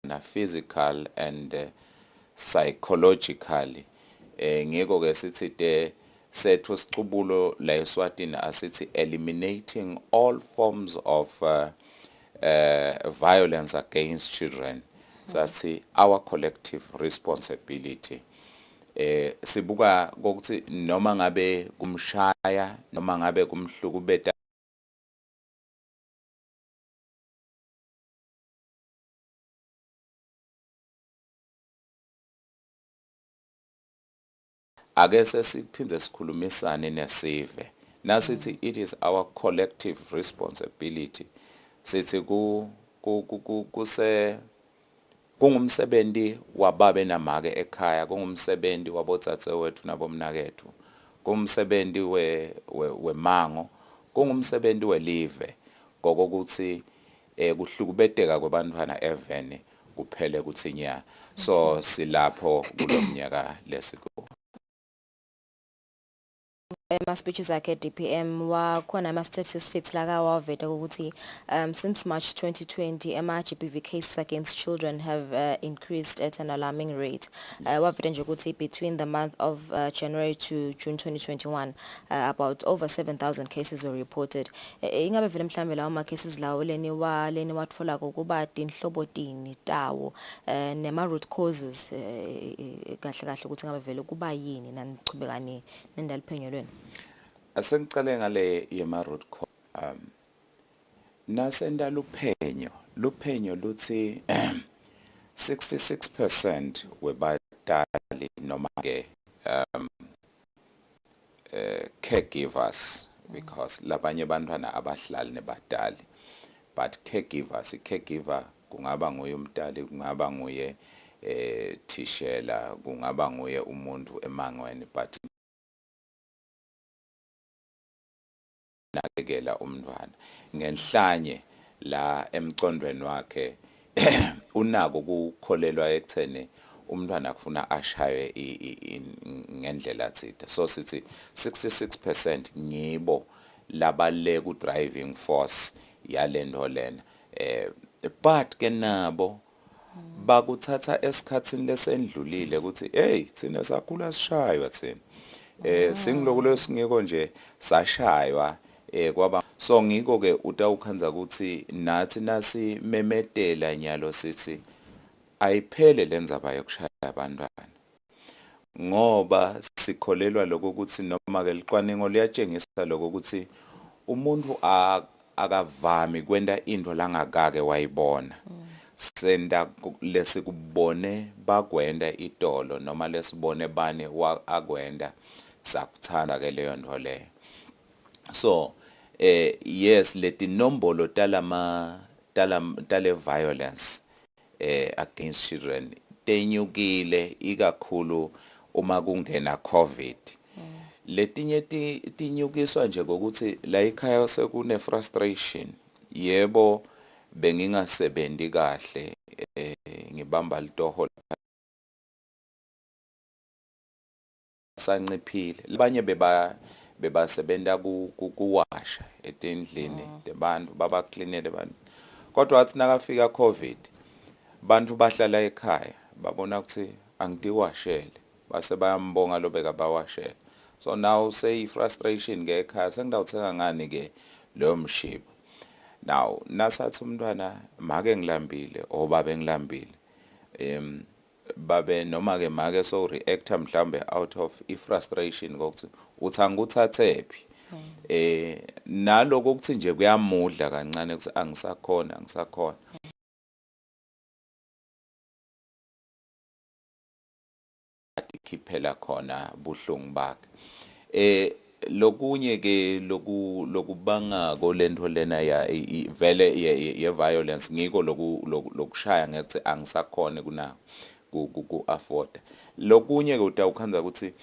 na physical and psychologically ngiko ke sithi te sethu sicubulo la eSwatini asithi eliminating all forms of violence against children. Sathi our collective responsibility. Sibuka ukuthi noma ngabe kumshaya noma ngabe kumhlukubeta ake sesiphindze sikhulumisane nesive nasithi it is our collective responsibility sithi kungumsebenzi wababe namake ekhaya kungumsebenzi wabotsatewethu nabomnakethu kungumsebenzi wemango kungumsebenzi welive kokuthi kuhlukubeteka kwabantwana evene kuphele kuthi nya so silapho kulomnyaka lesiko speeches akhe DPM wakhona ama-statistics laka waveta ukuthi since March 2020 ama-GBV cases against children have increased at an alarming rate. Waveta nje ukuthi between the month of January to June 2021 about over 7,000 cases were reported. Ingabe vele mhlambe lawo ma-cases lawo leni watfola kuba tinhlobo tini tawo nema-root causes kahle kahle ukuthi ngabe vele kuba yini nanichubekani nendaliphenyo lwenu. Asengicale ngale yema-root cause nasenda luphenyo luthi 66% webadali noma ke caregivers because labanye bantwana abahlali nebadali but caregiver kungaba nguye umdali kungaba nguye thishela kungaba nguye umuntu emangweni but nakekela umntwana ngenhlanye la emcondweni wakhe unako ukukholelwa ekutheni umntwana kufuna ashaywe ngendlela thita so sithi 66% ngibo labaleka ku driving force yalento lena but ke nabo bakuthatha esikhatsini lesendlulile ukuthi hey thina sakhula sishaywa thina singiloku lesingeko nje sashaywa kwaba so ngiko ke utawukhanza ukuthi nathi nasi memetela nyalo sithi ayiphele lenzaba yokushaya abantwana ngoba sikholelwa lokho ukuthi noma ke liqwaningo liyatshengisa lokho ukuthi umuntu akavami kwenda into langakake wayibona senda lesikubone bagwenda idolo noma lesibone bane akwenda sakuthanda ke leyo nto leyo so yes leti nombolo tale violence against children tenyukile ikakhulu uma kungena COVID letinye tinyukiswa nje ngokuthi la ekhaya sekune frustration yebo bengingasebenzi kahle ngibamba litoho sanciphile labanye bebasebenta kuwasha etindlini tebantu babaklinele abantu kodwa wathi nakafika covid bantu bahlala ekhaya babona ukuthi angitiwashele base bayambonga lo bekabawashela so now say frustration ngekhaya sengidawuthenga ngani ke lo mshipho now nasathi umntwana make ngilambile o babe ngilambile babe noma ke make so reacta mhlambe out of frustration ngokuthi uthi anguthathephi naloko ukuthi nje kuyamudla kancane ukuthi angisakhona ikhiphela khona buhlungu bakhe lokunye ke lokubanga kolento lena ya vele ye violence ngiko lokushaya ngithi angisakhona kuna ku afford lokunye ke utawukhanza ukuthi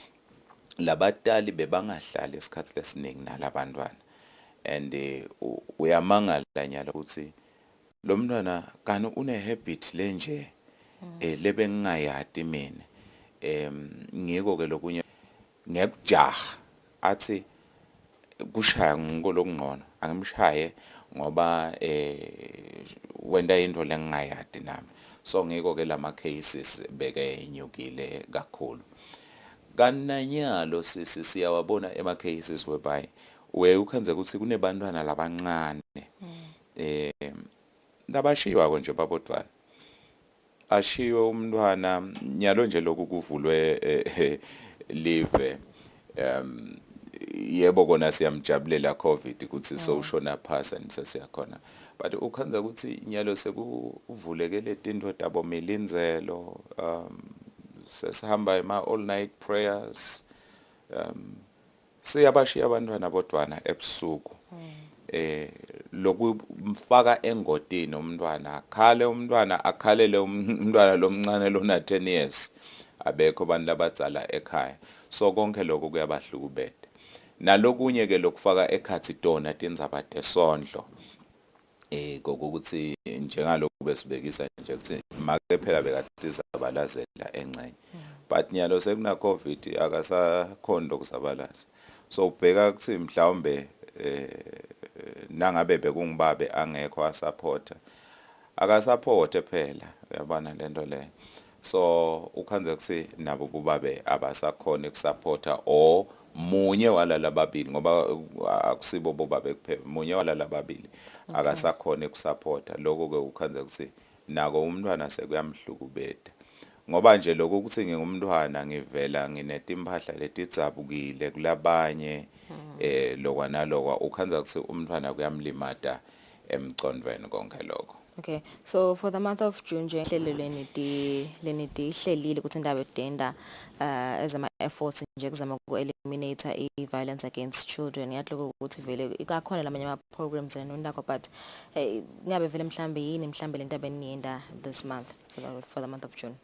labatali bebangahlali esikhathi lesiningi nalabantwana and uyamangala nyalo ukuthi lo mntwana kani une habit lenje lebe ngingayati mina ngiko ke lokunye ngekujaha athi kushaya ngolokungcono angimshaye ngoba wenda into lengingayadi nami so ngiko ke lama cases beke inyukile kakhulu kananyalo siyawabona ema cases whereby ukhenze ukuthi kunebantwana labancane labashiwa konje babodwana ashiwe umntwana nyalo nje lokhu kuvulwe live yebo kona siyamjabulela covid ukuthi soshona phasa nisesiyakhona but ukhanza ukuthi nyalo sekuvulekele into tabo milinzelo sesihamba ema all night prayers siyabashiya abantwana bodwana ebusuku lokumfaka engodini umntwana akhalele umntwana lomncane lona 10 years abekho abantu labadzala ekhaya so konke lokho kuyabahlukubeda nalokunye ke lokufaka ekhathi tona tindzaba tesondlo kokuthi njengalokho besibekisa nje ukuthi make phela bekade zabalazela encenye but nyalo sekuna covid akasakhona ukuzabalaza so ubheka ukuthi mhlawumbe nangabe bekungibabe angekho asupporta akasupporte phela uyabona lento le so ukhanze ukuthi nabo kubabe abasakhona ukusupporta or munye walala babili ngoba akusibo bobabe kuphela munye walala babili akasakhona ukusupporta lokho ke ukhanze ukuthi nako umntwana sekuyamhlukubeda ngoba nje lokho ukuthi ngingumntwana ngivela nginetimpahla letidzabukile kulabanye lokwanalokwa ukhanza ukuthi umntwana kuyamlimata emcondweni konke lokho. Okay, so for the month of June nje ihlelo lenidi ihlelile ukuthi indaba edenda ezama efforts nje kuzama uku-eliminate i-violence against children yatloku ukuthi vele ikakhona lamanye ama programs nonakho but ngabe vele mhlambe lento abeniyenda this month for the month of June.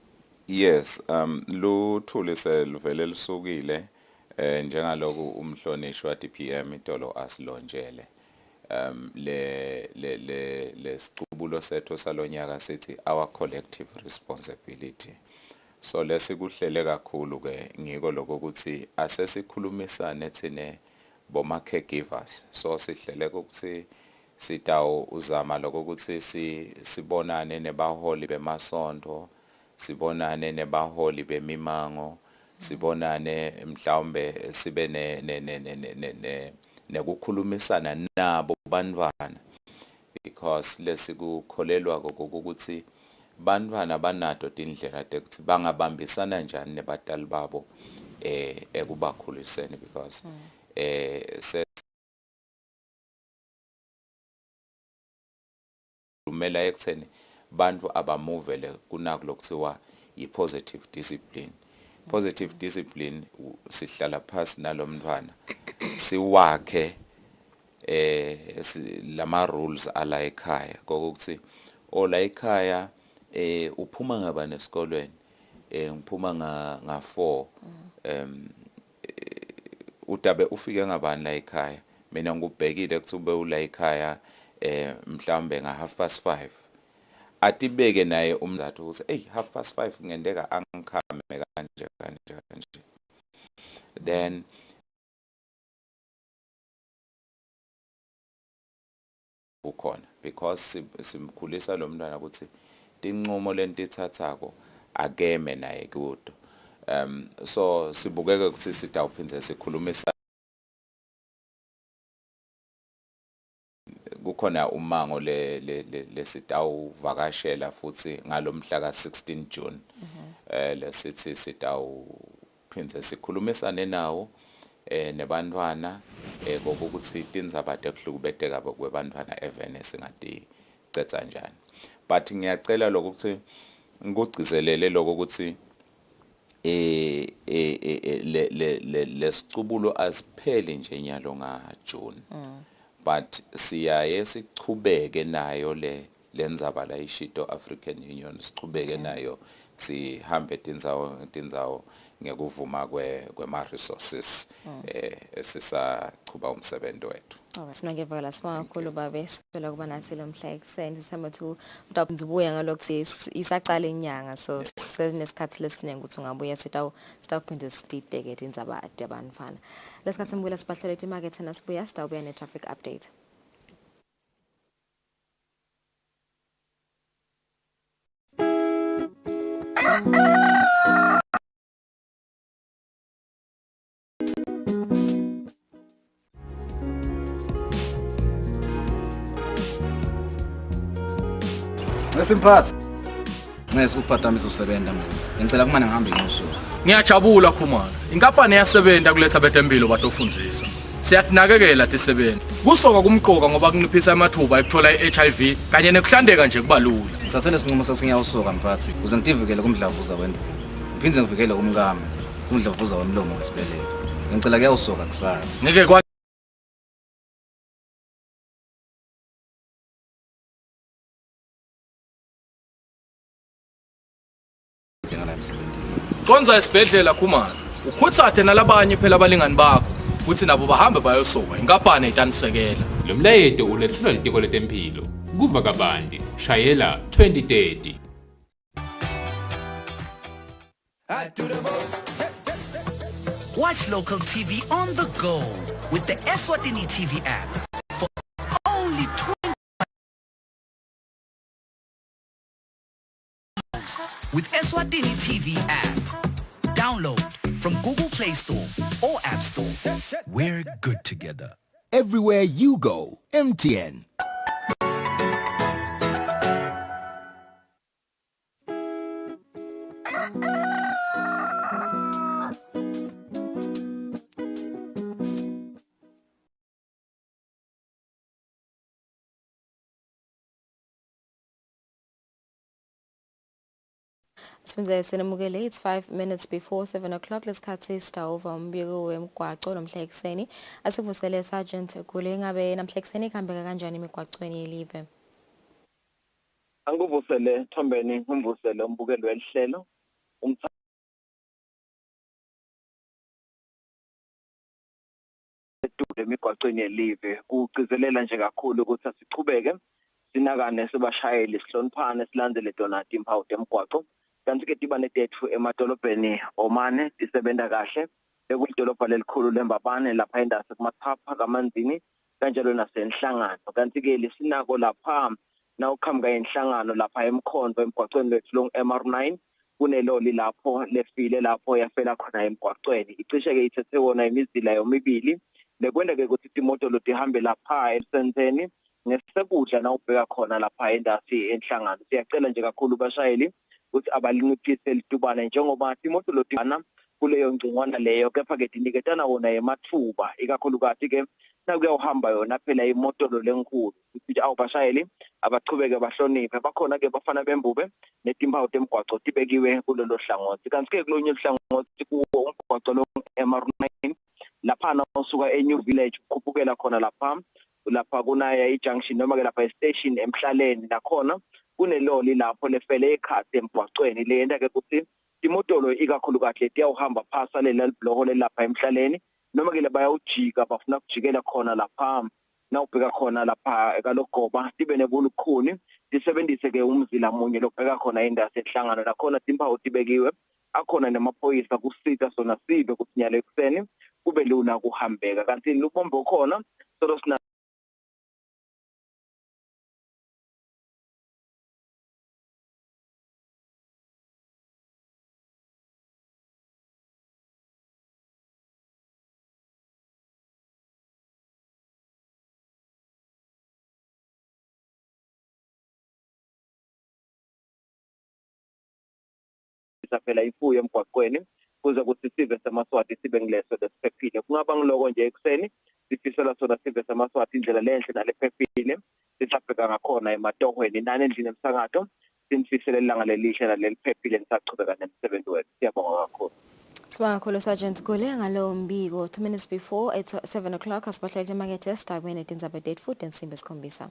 Yes, luthule selivele lisukile njengaloku umhlonishwa DPM itolo asilonjele le siqubulo sethu salonyaka sithi our collective responsibility so lesikuhlele kakhulu ke ngiko lokho ukuthi asesikhulumisane thine boma caregivers so sihlele ukuthi sitawo uzama lokho ukuthi sibonane nebaholi bemasonto sibonane nebaholi bemimango sibonane mhlawumbe sibe nekukhulumisana nabo bantwana because lesikukholelwa ukuthi bantwana banato indlela ukuthi bangabambisana njani nebadali babo ekubakhuliseni because lumela ekutheni bantu abamuvele kunako lokuthiwa i-positive discipline. Positive discipline sihlala phansi nalomntwana siwakhe lama rules ala ekhaya kokuthi ola ekhaya uphuma ngabani esikolweni ngiphuma nga 4 utabe ufike ngabani la ekhaya mina ngubhekile ukuthi ube ula ekhaya mhlambe nga 5:30 atibeke naye umzathu ukuthi 5:30 ngendeka angikhame kanje then ukhona because simkhulisa lo mntwana ukuthi tinqumo lento ithathako akeme naye kudo so sibukeke ukuthi sitawuphindze sikhulumisa kukhona umango lesitawuvakashela futhi ngalomhla ka16 June lesithi sitawuphindze sikhulumisane nawo nebantwana kokuthi tindzaba tekuhlukubeteka kwebantwana evene singati cetsa njani but ngiyacela lokho ukuthi ngigcizelele lokho ukuthi lesicubulo asipheli nje nyalo nga June but siyaye sichubeke nayo lendzaba la ishito African Union sichubeke nayo sihambe tindzawo ngekuvuma kwema resources esisachuba umsebenzi wethu. Alright, sinongevela sibakhulu babe sifela kuba nathi lo mhla ekseni sisamba thu ubuya ngalokho isaqala inyanga so senesikhathi lesiningi ukuthi ungabuya sitawuphinde sidideke indzaba yabantwana. Lesikhathi sibuya sibahlele imarket nasibuya sitawubuya ne traffic update. Nesimphathi. Ngesukuphathamisa usebenza mngani. Ngicela kumane ngihambe ngiyosuka. Ngiyajabula Khumalo. Inkampani yasebenza kuletha betempilo batofundzisa. Siyatinakekela tisebenza. Kusoka kumqoka ngoba kunciphisa amathuba ekuthola iHIV kanye nekuhlandeka nje kubalula. Ngithathe nesinqumo sesingiyawusoka mphathi ukuze ngitivikele kumdlavuza wendlu. Ngiphinde ngivikele kumkami kumdlavuza wemlomo wesibeletho. Ngicela kuyawusoka kusasa. Ngeke kwa Konza esibhedlela Khumalo. Ukhuthathe nalabanye phela abalingani bakho ukuthi nabo bahambe bayosoka inkampani itanisekela. Lo mlayeto ulethelwa litiko letempilo. Kuva kabandi. Shayela 2030. Watch local TV on the go with the Eswatini TV app for only 20 with Eswatini TV app. Download from Google Play Store or App Store. We're good together. Everywhere you go, MTN. Sinamukele, it's 5 minutes before 7 o'clock. Lesikhathi sitawuva umbiko wemgwaco nomhla ekseni. Asivusele Sergeant kule ngabe namhla ekseni ikhambeka kanjani emigwacweni yelive? Anguvusele Thombeni, umvusele umbukelo welihlelo. Emigwacweni yelive kugcizelela nje kakhulu ukuthi asichubeke sinakane sibashayeli sihloniphane silandele donati imphawu temgwaco. Kanti ke tibane tethu emadolobheni omane isebenta kahle ekudolobha lelikhulu lembabane lapha endase kumathapha kamanzini kanjalo nasenhlangano. Kanti ke lesinako lapha nawuqhamuka enhlangano lapha emkhonto emgwacweni wethu long MR9 kuneloli lapho lefile lapho yafela khona emgwacweni. Icishe ke ithethe wona imizila yomibili lekwenda ke ukuthi imoto lo tihambe lapha eSenteni ngesekudla nawubheka khona lapha endasi enhlangano. Siyacela nje kakhulu bashayeli ukuthi abalinciphise litubane njengoba imoto lodana kuleyo ngcingwana leyo kepha ke diniketana wona emathuba ikakhulukazi ke nakuyahamba yona phela imoto lo lenkulu ukuthi awubashayeli abachubeke bahloniphe bakhona ke bafana bembube netimpawu temgwaco tibekiwe kulelo hlangothi. Kanti ke kulonye uhlangothi kuwo umgwaco lo MR9 lapha usuka eNew Village ukhuphukela khona lapha kunaya ijunction noma ke lapha estation emhlaleni nakhona kuneloli lapho lefele ekhasi emgwacweni leyenda ke ukuthi imoto lo ikakhulukazi tiyawuhamba phasa lelibhloko lapha emhlaleni noma ke bayawujika bafuna ukujikela khona lapha nawubheka khona lapha ekalogoba tibe nebulukhuni disebenzise ke umzila munye lobheka khona indase ehlangana nakhona timpawu tibekiwe akhona nemaphoyisa kusita sona sibe kusinyala ekseni kube lula kuhambeka kanti lubombo khona solo ukunciphisa phela imfuyo emgwaqweni kuze kuthi sive samaswati sibe ngileso lesiphephile. Kungaba ngiloko nje ekuseni sifisela sona sive samaswati indlela lenhle nalephephile sisabheka ngakhona ematohweni nani endlini emsakato sinifisele ilanga lelihle naleliphephile nisachubeka nemsebenzi wethu. Siyabonga kakhulu. Sibonga kakhulu Sergeant Gule ngalo mbiko. 2 minutes before it's 7 o'clock asibahlele emakethe esitayweni etindzaba date food ensimbi esikhombisa.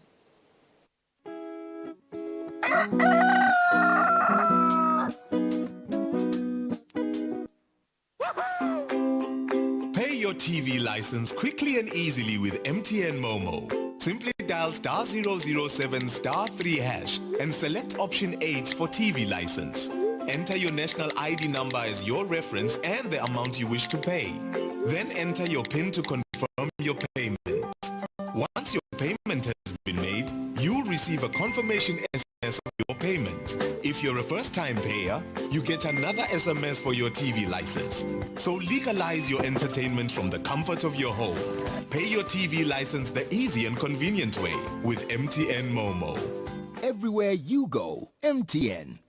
Pay your TV license quickly and easily with MTN Momo. Simply dial *007 *3 hash and select option 8 for TV license. Enter your national ID number as your reference and the amount you wish to pay. Then enter your PIN to confirm your payment. Once your payment has been made, you'll receive a confirmation SMS of your payment. If you're a first-time payer, you get another SMS for your TV license. So legalize your entertainment from the comfort of your home. Pay your TV license the easy and convenient way with MTN Momo. Everywhere you go, MTN.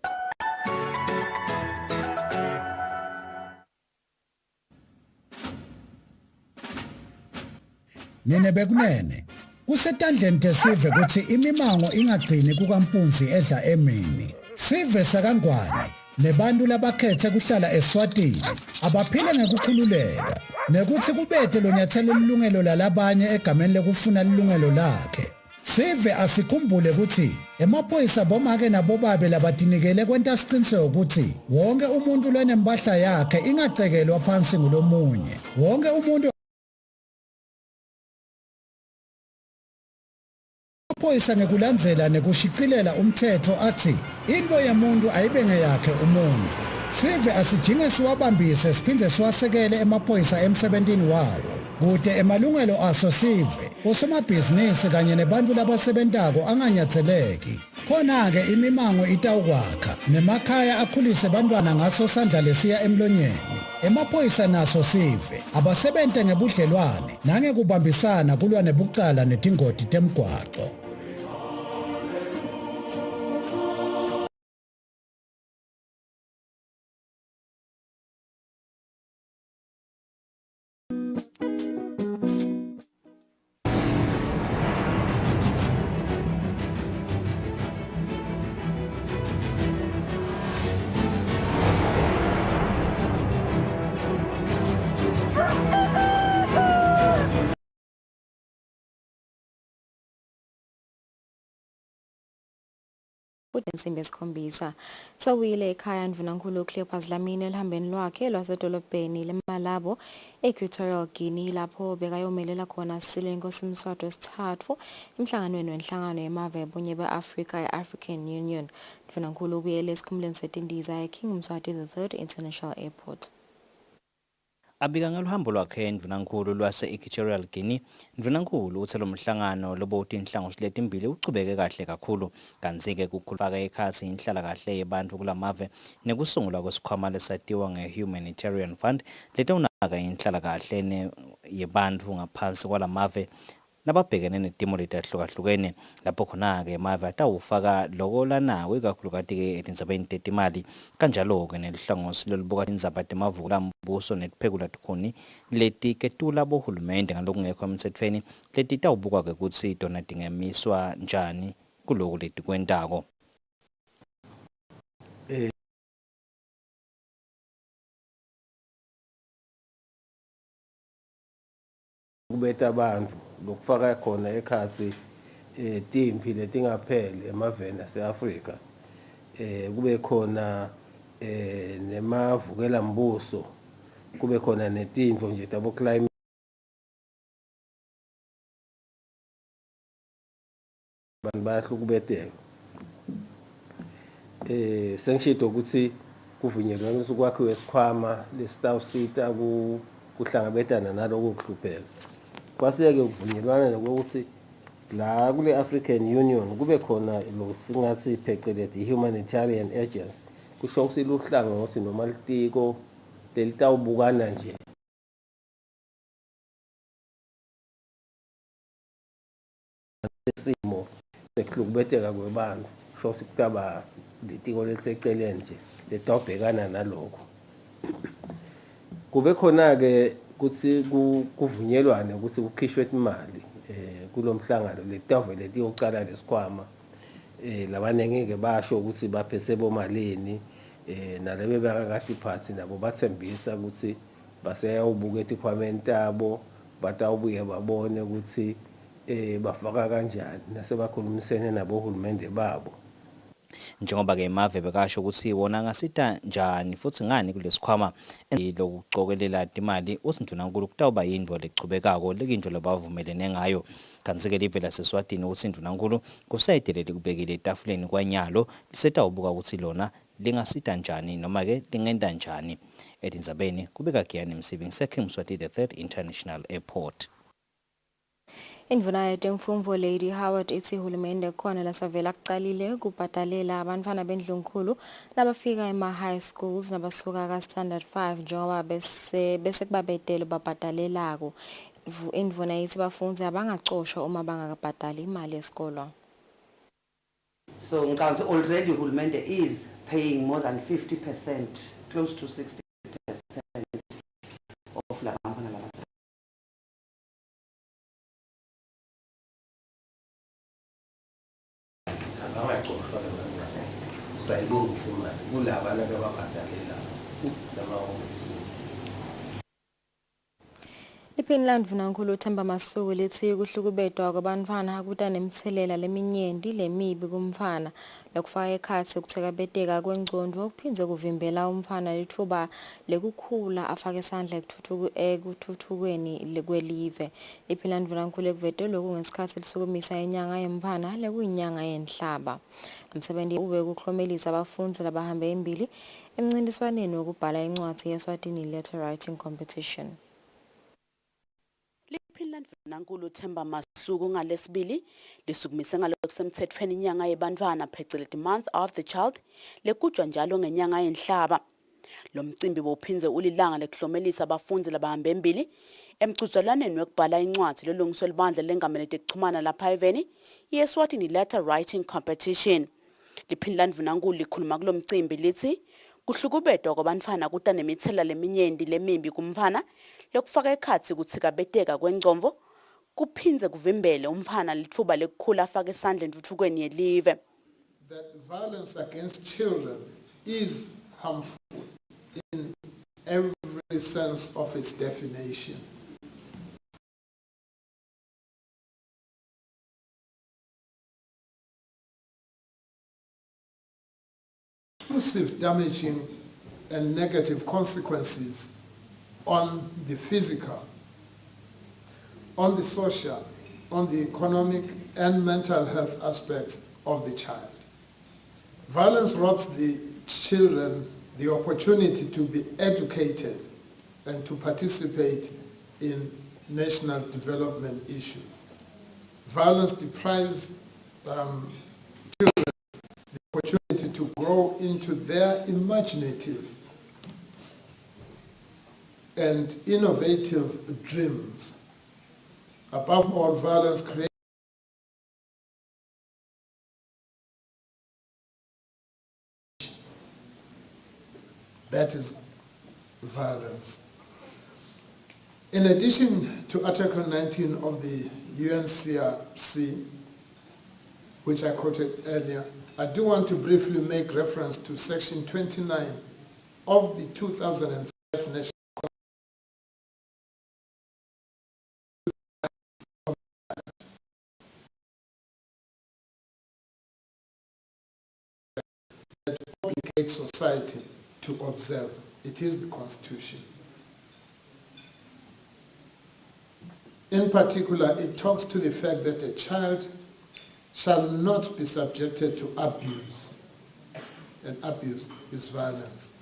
Nene bekunene kusetandleni tesive kuthi imimango ingagcini kukampunzi edla emini sive sakangwane nebantu labakhethe kuhlala eSwatini abaphile ngekukhululeka nekuthi kubethe lo nyathelo lilungelo lalabanye egameni lekufuna lilungelo lakhe sive asikhumbule ukuthi emaphoyisa bomake nabobabe labatinikele kwenta siqiniseko ukuthi wonke umuntu lonempahla yakhe ingacekelwa phansi ngulomunye wonke umuntu Phoyisa ngekulandzela nekushiqilela umthetho athi into yemuntu ayibe ngeyakhe umuntu sive asijinge siwabambise siphinde siwasekele emaphoyisa emsebentini wawo kude emalungelo aso sive osomabhizinisi kanye nebantu labasebentako anganyatheleki khona-ke imimango itawukwakha nemakhaya akhulise bantwana ngaso sandla lesiya emlonyeni emaphoyisa naso sive abasebente ngebudlelwane nangekubambisana kulwa nebucala netingoti temgwaqo. Ensimbi esikhombisa sawile ekhaya Ndvunankulu Cleopas Dlamini elihambeni lwakhe lwasedolobheni leMalabo Equatorial Guinea lapho bekayomelela khona Silo inkosi Mswati wesithathu emhlanganweni wenhlangano yemave ebunye beAfrika ye-African Union. Ndvunankulu ubuyele esikhumulweni setindiza eKing Mswati III International Airport. Abika ngeluhambo lwakhe Ndvunankulu lwase-Equatorial Guinea, Ndvunankulu uthe lo mhlangano loboti inhlangothi letimbili ucubeke kahle kakhulu kanti-ke kukhulufaka ekhathi inhlalakahle yebantu kulamave nekusungulwa kwesikhwama lesatiwa nge-Humanitarian Fund letawunaka inhlalakahle yebantu ngaphansi kwalamave nababhekene netimo letahlukahlukene lapho khona-ke emave atawufaka loko lanako ikakhulukati-ke etindzabeni tetimali kanjalo-ke nelihlangosi lolubuka tindzaba temavukulambuso netiphekula tikhuni letiketula bohulumende ngalokungekho emtsetfweni letitawubuka-ke kutsi tona tingemiswa njani kuloku letikwentako. Kubeta abantu lokufaka khona ekhathi timpi letingapheli emaveni ase-Afrika kube khona nemavukela mbuso kube khona netintfo nje tabo climate abantu bayahlukubeteka sengishito ukuthi kuvunyelwana ukwakhiwa isikhwama lesitawusita kuhlangabetana naloko kuhlupheka kwaseke kuvunyelwana nokuthi la kule African Union kube khona lo singathi phecelezi humanitarian agency kusho ukuthi luhlangothi noma litiko lelitawubukana nje isimo sekuhlukubeteka kwebantu kusho ukuthi kutaba litiko leliseceleni nje letawubhekana nalokho. Kube khona ke kuthi kuvunyelwane ukuthi kukhishwe imali kulomhlangano letavele liyoqala lesikhwama labanenge ke basho ukuthi baphese bomalini nalebe bakakade phansi nabo bathembisa ukuthi baseyawubuka etikhwameni tabo batawubuye babone ukuthi bafaka kanjani nasebakhulumisene nabohulumende babo. Njengoba ke Mave bekasho ukuthi wona ngasita njani futhi ngani kulesikhwama lokucokelela imali uSindlunankulu kutawuba yindvo lechubekako lekinto labavumelene ngayo. Kanti ke live laseSwatini uSindlunankulu kusayidele kubekile etafuleni kwanyalo lisetawubuka ukuthi lona lingasita njani noma ke lingenda njani. Edinzabeni kubeka Giyani Msibi Seking Mswati the 3rd International Airport. Indvuna yetemfundvo Lady Howard ithi hulumende khona lasavela kucalile kubhatalela abantwana bendlunkulu labafika ema-high schools nabasuka ka-standard 5 njengoba bese kubabetele babhatalelako. Indvuna ithi bafundzi abangacoshwa uma bangakabhatali imali yesikolo. So ngicabanga already hulumende is paying more than 50%, close to 60% of labantwana laba. Iphini Ndvunankhulu Themba Masuku lithi kuhlukubedwa kwabantwana kuta nemthelela leminyenti lemibi kumfana lokufaka ekhatsi ukuthekabeteka kwengcondvo okuphindze kuvimbela umfana lithuba lekukhula afake isandla ekuthuthukweni kwelive. Iphini Ndvunankhulu ekuvete lokhu ngesikhathi lisukumisa inyanga yemfana lekuyinyanga yenhlaba. Umsebenzi ube ukuklomelisa abafundzi labahambe embili emncintiswaneni wokubhala incwadi yeSwatini letter writing competition. Ndvunankhulu Themba Masuku ngalesibili lisukumise ngalokusemthethweni inyanga yebantfwana phecelezi month of the child lekujwa njalo ngenyanga yenhlaba. Lo mcimbi bowuphinze ulilanga lekuklomelisa abafundzi labahambe embili emchuzalwaneni wekubhala incwadi lolungiswe libandla lengamele tekuchumana lapha eveni yeSwatini letter writing competition. Liphini Ndvunankhulu likhuluma kulo mcimbi lithi kuhlukubedwa kwabantfwana kuta nemithela leminyenti lemimbi kumfana lokufaka ekhatsi kuthikabeteka kwengcondvo kuphindze kuvimbele umfana litfuba lekukhula afake isandla entfutfukweni yelive. That violence against children is harmful in every sense of its definition. Exclusive, damaging and negative consequences on the physical, on the social, on the economic and mental health aspects of the child. Violence robs the children the opportunity to be educated and to participate in national development issues. Violence deprives children the opportunity to grow into their imaginative and innovative dreams. Above all, violence creates that is violence. In addition to Article 19 of the UNCRC, which I quoted earlier, I do want to briefly make reference to Section 29 of the 2005 National that obligates society to observe. It is the Constitution. In particular, it talks to the fact that a child shall not be subjected to abuse, and abuse is violence.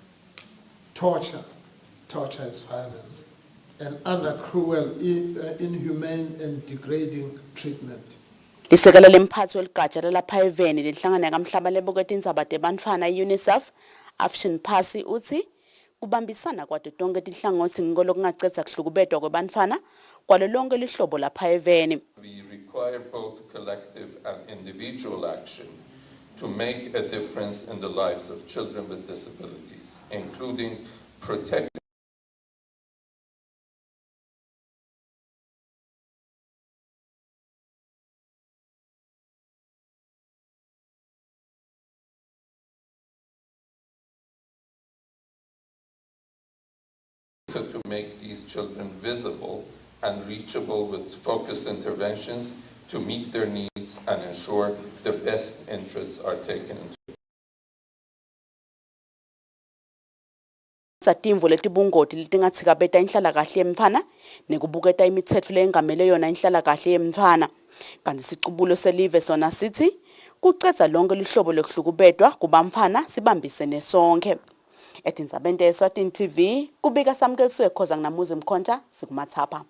Torture is violence, and other cruel, inhumane and degrading treatment. Lisekela lemphathi weligatsha lalapha eveni lenhlangano yakamhlaba lebuketa indzaba tebantfwana UNICEF Afshin Phasi uthi kubambisana kwato tonke tinhlangothi ngiko lokungacedza kuhlukubedwa kwebantfwana kwalo lonke lihlobo lapha eveni. We require both collective and individual action to make a difference in the lives of children with disabilities, including protecting to make these children visible and reachable with focused interventions to meet their needs and ensure the best interests are taken into Zatimvo letibungoti letingatsikabeta inhlalakahle yemntfwana nekubuketa imitsetfo leyengamele yona inhlalakahle yemntfwana. Kanti siqubulo selive sona sithi kucedza lonke lihlobo lokuhlukubetwa kubamfana sibambisene sonke. Etindzabeni te-Eswatini TV kubika samkeliswe khoza nginamuzi Mkhonta sikumathapha.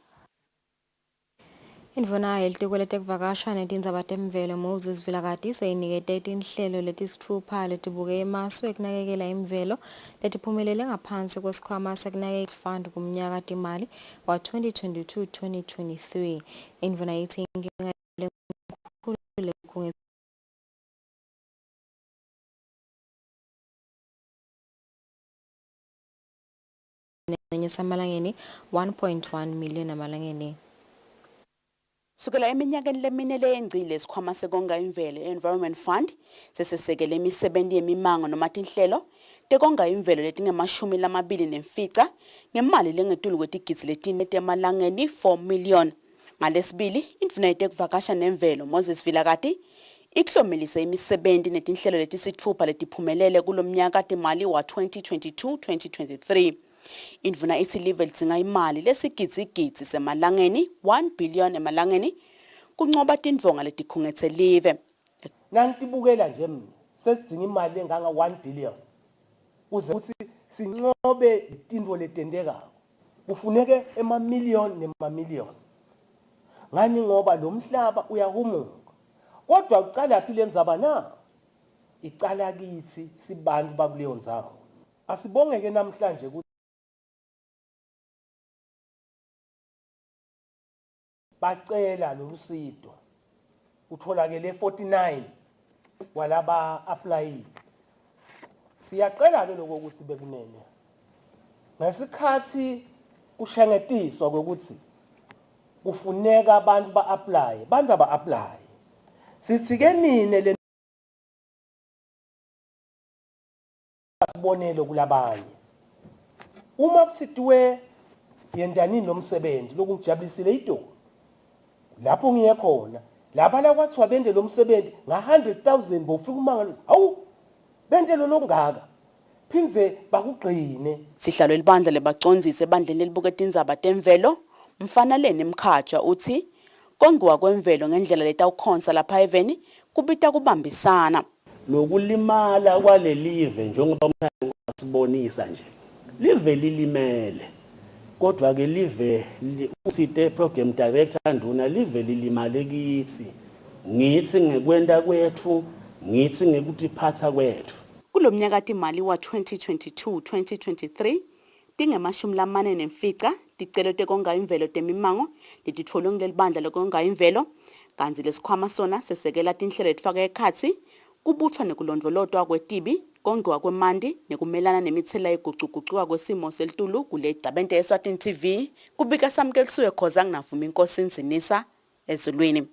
Indvuna yelitiko letekuvakasha netindzaba temvelo Moses Vilakati seyinikete tinhlelo letisitfupha letibuke emasu ekunakekela imvelo letiphumelele ngaphansi kwesikhwama sekunakekela fund kumnyaka timali wa 2022-2023. Indvuna yithi inkinga lenkulu samalangeni 1.1 million amalangeni. Sukela eminyakeni lemine leyengcile isikhwama sekonga imvelo Environment Fund sesesekele imisebenzi yemimango noma tinhlelo tekonga imvelo letinge-24 ngemali lengetulu kwetigidzi letine temalangeni 4 million. Ngalesibili, indvuna yetekuvakasha nemvelo Moses Vilakati iklomelise imisebenzi netinhlelo letisitfupha letiphumelele kulomnyaka timali wa 2022-2023. Indvuna ithi live lidzinga imali lesigidzi semalangeni 1 billion emalangeni kuncoba tindvonga letikhungetse live. Nantibukela nje mina sesidzinga imali enganga 1 billion uze ukuthi sincobe tindvo letendekako kufuneke emamillion nemamillion. Ngani ngoba lo mhlaba uyahumuka kodwa uqala phi lenzaba na icala kithi sibantu bakuleyo ndzawo. Asibongeke namhlanje ukuthi bacela lolusido utholakele 49 walaba apply. Siyacela ke lokho ukuthi bekunene ngesikhathi kushengetiswa ukuthi kufuneka abantu ba-apply bantu aba-apply sithi-ke nine le sibonelo kulabanye uma kusithiwe yendanini lomsebenzi lokungijabulisile idolo lapho ngiye khona lapha la kwathiwa bende lo msebenzi nga-100,000 bofika umangalo hawu bende lo longaka phindze bakugcine. Sihlalo elibandla lebacondzisi ebandleni elibuketa indzaba temvelo Mfanaleni Mkhatsha uthi kongiwa kwemvelo ngendlela letawukhonsa lapha eveni kubita kubambisana. Nokulimala kwalelive njengoba umthandi wasibonisa nje live lilimele kodwa ke live uthi program director nduna live lilimale kithi ngithi ngekwenda kwethu ngithi ngekutiphatha kwethu. Kulomnyaka timali wa 2022-2023 tinge-40 ticelo tekonga imvelo temimango letitfolwe ngilelibandla lekonga imvelo kanti lesikhwama sona sesekela tinhlelo letifaka ekhatsi kubutfwa nekulondvolotwa kwetibi kongiwa kwemanti nekumelana nemitsela yegucugucuka kwesimo selitulu kule Igcabente ye-Eswatini TV kubika samkeliswe khoza nginavuma inkosi Nzinisa ezulwini.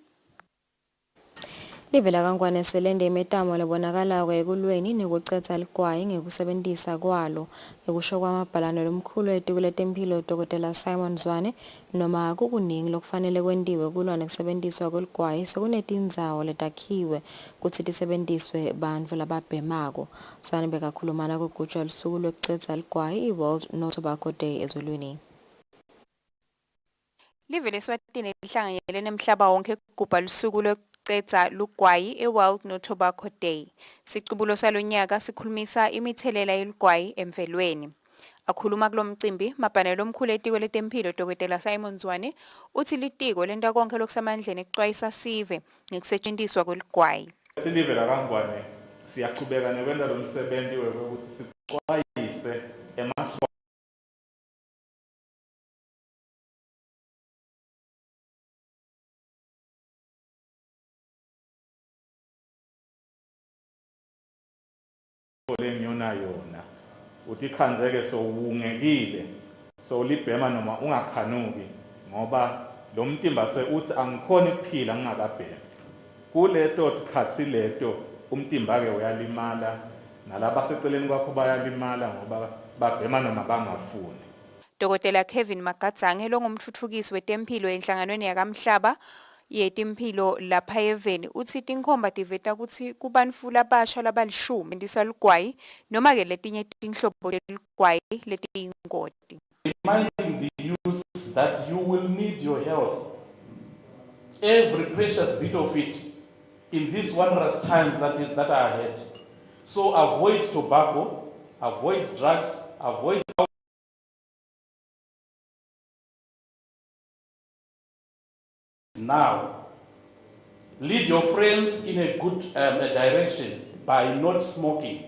Live lakangwane selende imetamo lebonakala kwekulweni nekucedza ligwayi ngekusebentisa kwalo ekusho kwamabhalano lomkhulu etiko letempilo Dr. Simon Zwane noma kukuningi lokufanele kwentiwe kulwa nekusebentisa kweligwayi sekunetindzawo letakhiwe kutsi tisebentiswe bantfu lababhemako. Zwane bekakhulumana kugujwa lusuku lwekucedza ligwayi i-World No Tobacco Day ezulwini. Live leSwatini lihlanganyele nemhlaba wonke kugubha lusuku lwekucedza lugwayi i-World No Tobacco Day. Siqubulo salonyaka sikhulumisa imithelela yeligwayi emvelweni. Akhuluma kulomcimbi mabhanelo omkhulu etiko letempilo Dr. Simon Zwane uthi litiko lenta konke lokusemandleni ekuxwayisa sive ngekusetshenziswa kweligwayi. Silive lakangwane siyaqhubeka nekwenta lo msebenzi wokuthi sixwayise emasu lengiyona yona uthi khanzeke sowungekile sowulibhema noma ungakhanuki ngoba lo mtimba uthi angikhona ukuphila ngingakabhemi kuleto tikhathi leto umtimba ke uyalimala nalaba seceleni kwakho bayalimala ngoba babhema noma bangafuni. Dr. Kevin Magadzange longumtfutfukisi wetempilo enhlanganweni yakamhlaba yetimpilo lapha eveni uthi tinkhomba tiveta kutsi kubantfu labasha labalishumi ndisalugwayi noma ke letinye tinhlobo teligwayi letiyingoti. Reminding the youth that you will need your health, every precious bit of it, in these wondrous times that are ahead. So avoid tobacco, avoid drugs, avoid now. Lead your friends in a good direction by not smoking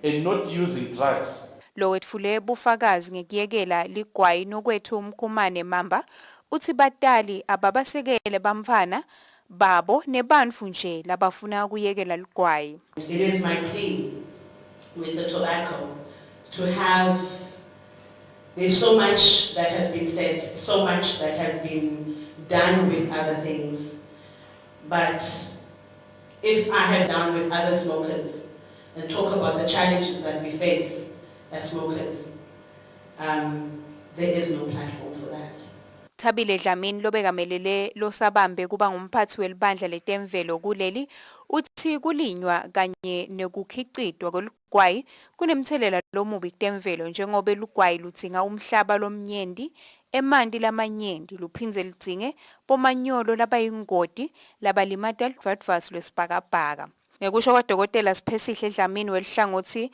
and not using drugs. Lo wetfule bufakazi ngekuyekela ligwayi nokwethu umkhumane mamba uthi batali ababasekele bamfana babo nebantfu nje labafuna ukuyekela ligwayi. It is my plea with the tobacco to have, there's so much that has been said, so much that has been done with other things, but if I had done with other smokers and talk about the challenges that we face as smokers, there is no platform for that. Thabile Dlamini lobekamelele losabambe kuba ngumphathi welibandla letemvelo kuleli uthi kulinywa kanye nekukhicitwa kweligwayi kunemthelela lomubi kutemvelo njengoba ligwayi ludzinga umhlaba lomnyendi emanti lamanyenti luphindze lidzinge bomanyolo labayingoti labalimata ludvadvasu lwesibhakabhaka. Ngekusho kwaDokotela Siphesihle Dlamini welihlangothi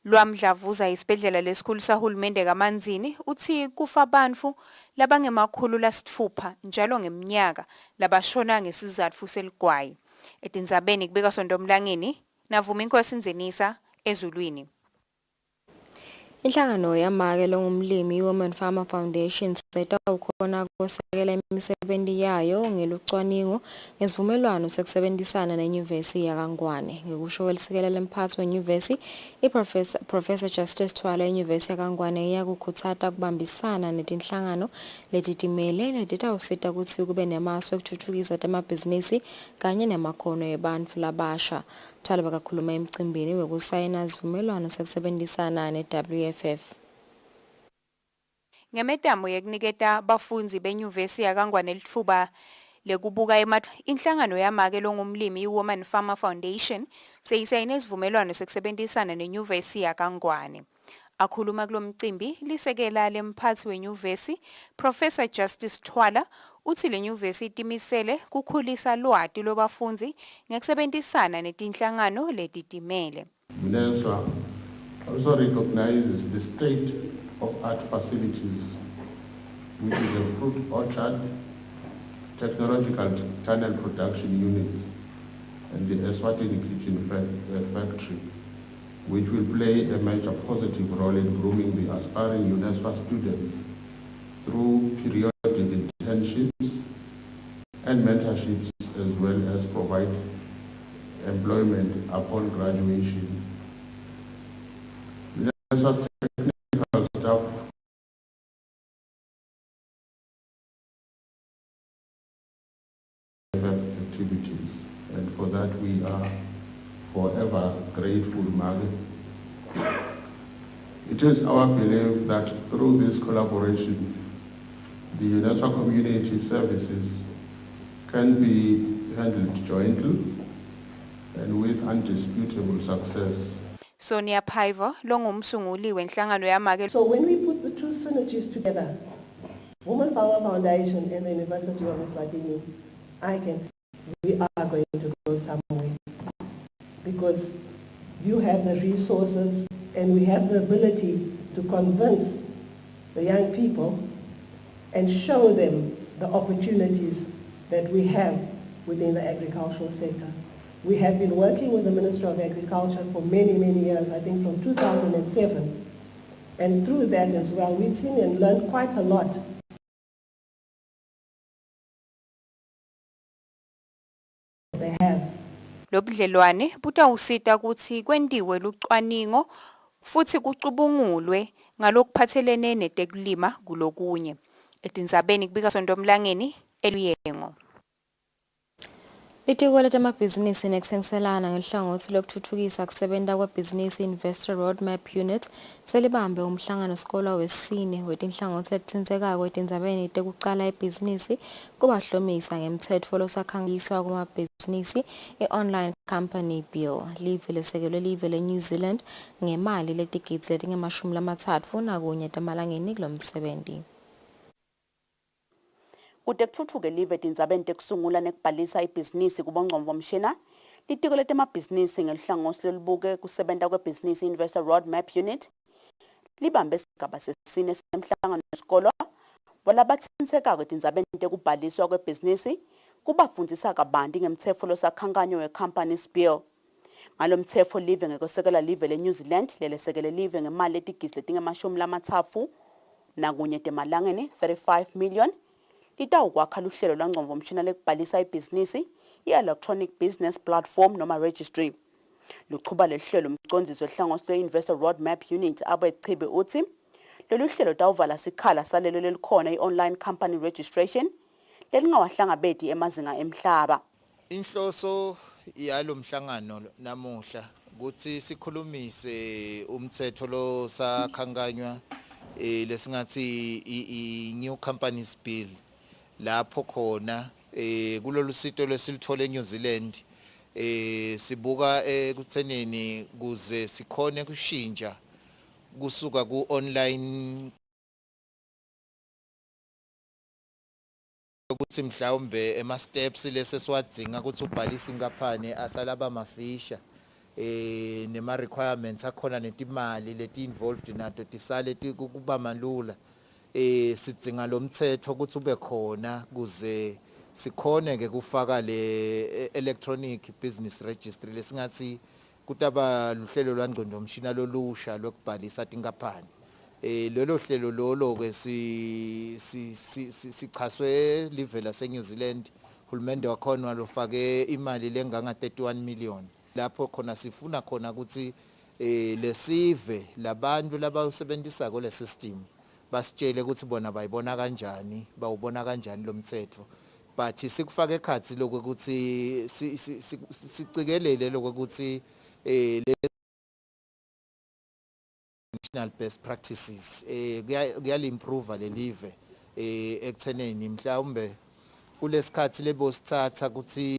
lwamdlavuza isibhedlela lesikhulu sahulumende kaManzini uthi kufa bantfu labangemakhulu lasitfupha njalo ngeminyaka labashona ngesizatfu seligwayi. Etindzabeni kubika Sondomlangeni Navuma Inkosi Nzenisa ezulwini. Inhlangano yamake longumlimi Women Farmer Foundation seta ukhona kosekela imisebenti yayo ngelucwaningo ngesivumelwano sekusebenzisana nenyuvesi yaKangwane. Ngekusho kwelisekela lemphathi wenyuvesi Professor Justice Twala enyuvesi yaKangwane yakukhutsata kubambisana netinhlangano letitimele letitawusita kutsi kube nemasu ekutfutfukisa temabhizinisi kanye nemakhono ebantfu labasha. Twala bakakhuluma emcimbini wekusayina isivumelwano sekusebenzisana ne-WFF. Ngemetamo yekuniketa bafundzi benyuvesi yaKangwane litfuba lekubuka inhlangano yamake longumlimi Women Farmer Foundation seyisayine isivumelwano sekusebenzisana nenyuvesi yaKangwane. Akhuluma kulomcimbi lisekela lemphathi wenyuvesi Professor Justice Twala uthi lenyuvesi itimisele kukhulisa lwati lobafundzi ngekusebenzisana netinhlangano letitimele. UNESWA also recognizes the state of art facilities, which is a fruit orchard, technological tunnel production units, and the Eswatini kitchen factory, which will play a major positive role in grooming the aspiring UNESWA students through periodic internships and mentorships, as well as provide employment upon graduation. UNESWA's technical staff activities, and for that we are forever grateful, Margaret. It is our belief that through this collaboration, the UNESWA community services can be handled jointly and with undisputable success. Sonia Paiva, longumsunguli wenhlangano yamake. So when we put the two synergies together, Women Farmer Foundation and the University of Eswatini, I can say we are going to go somewhere, because you have the resources and we have the ability to convince the young people and show them the opportunities that we have within the agricultural sector. We have been working with the Minister of Agriculture for many, many years, I think from 2007. And through that as well, we've seen and learned quite a lot. They have. Lobudlelwane butawusita ukuthi kwentiwe lucwaningo futhi kucubungulwe ngalokuphathelene netekulima kulokunye. Etindzabeni kubika Sontomlangeni Eluyengo. Litiko letemabhizinisi nekutsengiselana ngelihlangothi lokuthuthukisa kusebenta kwebhizinisi Investor Roadmap Unit selibambe umhlangano sikolwa wesine wetinhlangothi letitsintsekako etindzabeni tekucala ebhizinisi kubahlomisa ngemtsetfo losakhangiswa kumabhizinisi i-Online Company Bill. Live lesekelwe live le-New Zealand ngemali letigidzi letingemashumi nakunye tamalangeni kulomsebenti. Kute kutfutfuke live tindzabeni tekusungula nekubhalisa ibhizinisi kubongcondvomshina, litiko letemabhizinisi ngelihlangosi lolubuke kusebenta kwebhizinisi Investor Roadmap Unit libambe isigaba sesine semhlangano wesikolo walabatsintsekako etindzabeni tekubhaliswa kwebhizinisi kubafundzisa kabanti ngemtsetfo losakhankanywa we-Companies Bill. Ngalo mtsetfo live ngekwesekela live le-New Zealand lelesekele live ngemali letigidzi letingemashumi nakunye temalangeni 35 million. Litawukwakha luhlelo lwangcondvomshina lekubhalisa ibhizinisi i-Electronic Business Platform noma Registry. Luchuba lehlelo umcondzisi wehlangosi lwe-Investor Roadmap Unit Abe Chibe uthi lolu hlelo tawuvala sikhala salelo lelikhona i-Online Company Registration lelingawahlangabeti emazinga emhlaba. Inhloso yalo mhlangano namuhla ukuthi sikhulumise umtsetfo losakhankanywa lesingathi i-New Companies Bill lapho khona kulolu sito lesilithole eNew Zealand sibuka ekuthenini kuze sikhone kushintsha kusuka ku-online ukuthi mhlawumbe ema-steps lesesiwadzinga ukuthi ubhalise inkampani asalaba mafisha nema-requirements akhona netimali leti-involved nato tisale kuba malula. Sidzinga lo mtsetfo ukuthi ube khona kuze sikhone-ke kufaka le-electronic business registry lesingathi kutaba luhlelo lwangcondvomshina lolusha lokubhalisa tinkampani. Lolo hlelo lolo-ke sichaswe live lase-New Zealand, hulumende wakhona lofake imali lenganga-31 million. Lapho khona sifuna khona ukuthi lesive labantu labawusebenzisa kule system basitshele ukuthi bona bayibona kanjani, bawubona kanjani lo mtsetfo. But sikufake ekhatsi lokuthi sicikelele lokuthi national best practices kuyali-improve le live ekutheneni mhlawumbe kulesikhathi lebosithatha ukuthi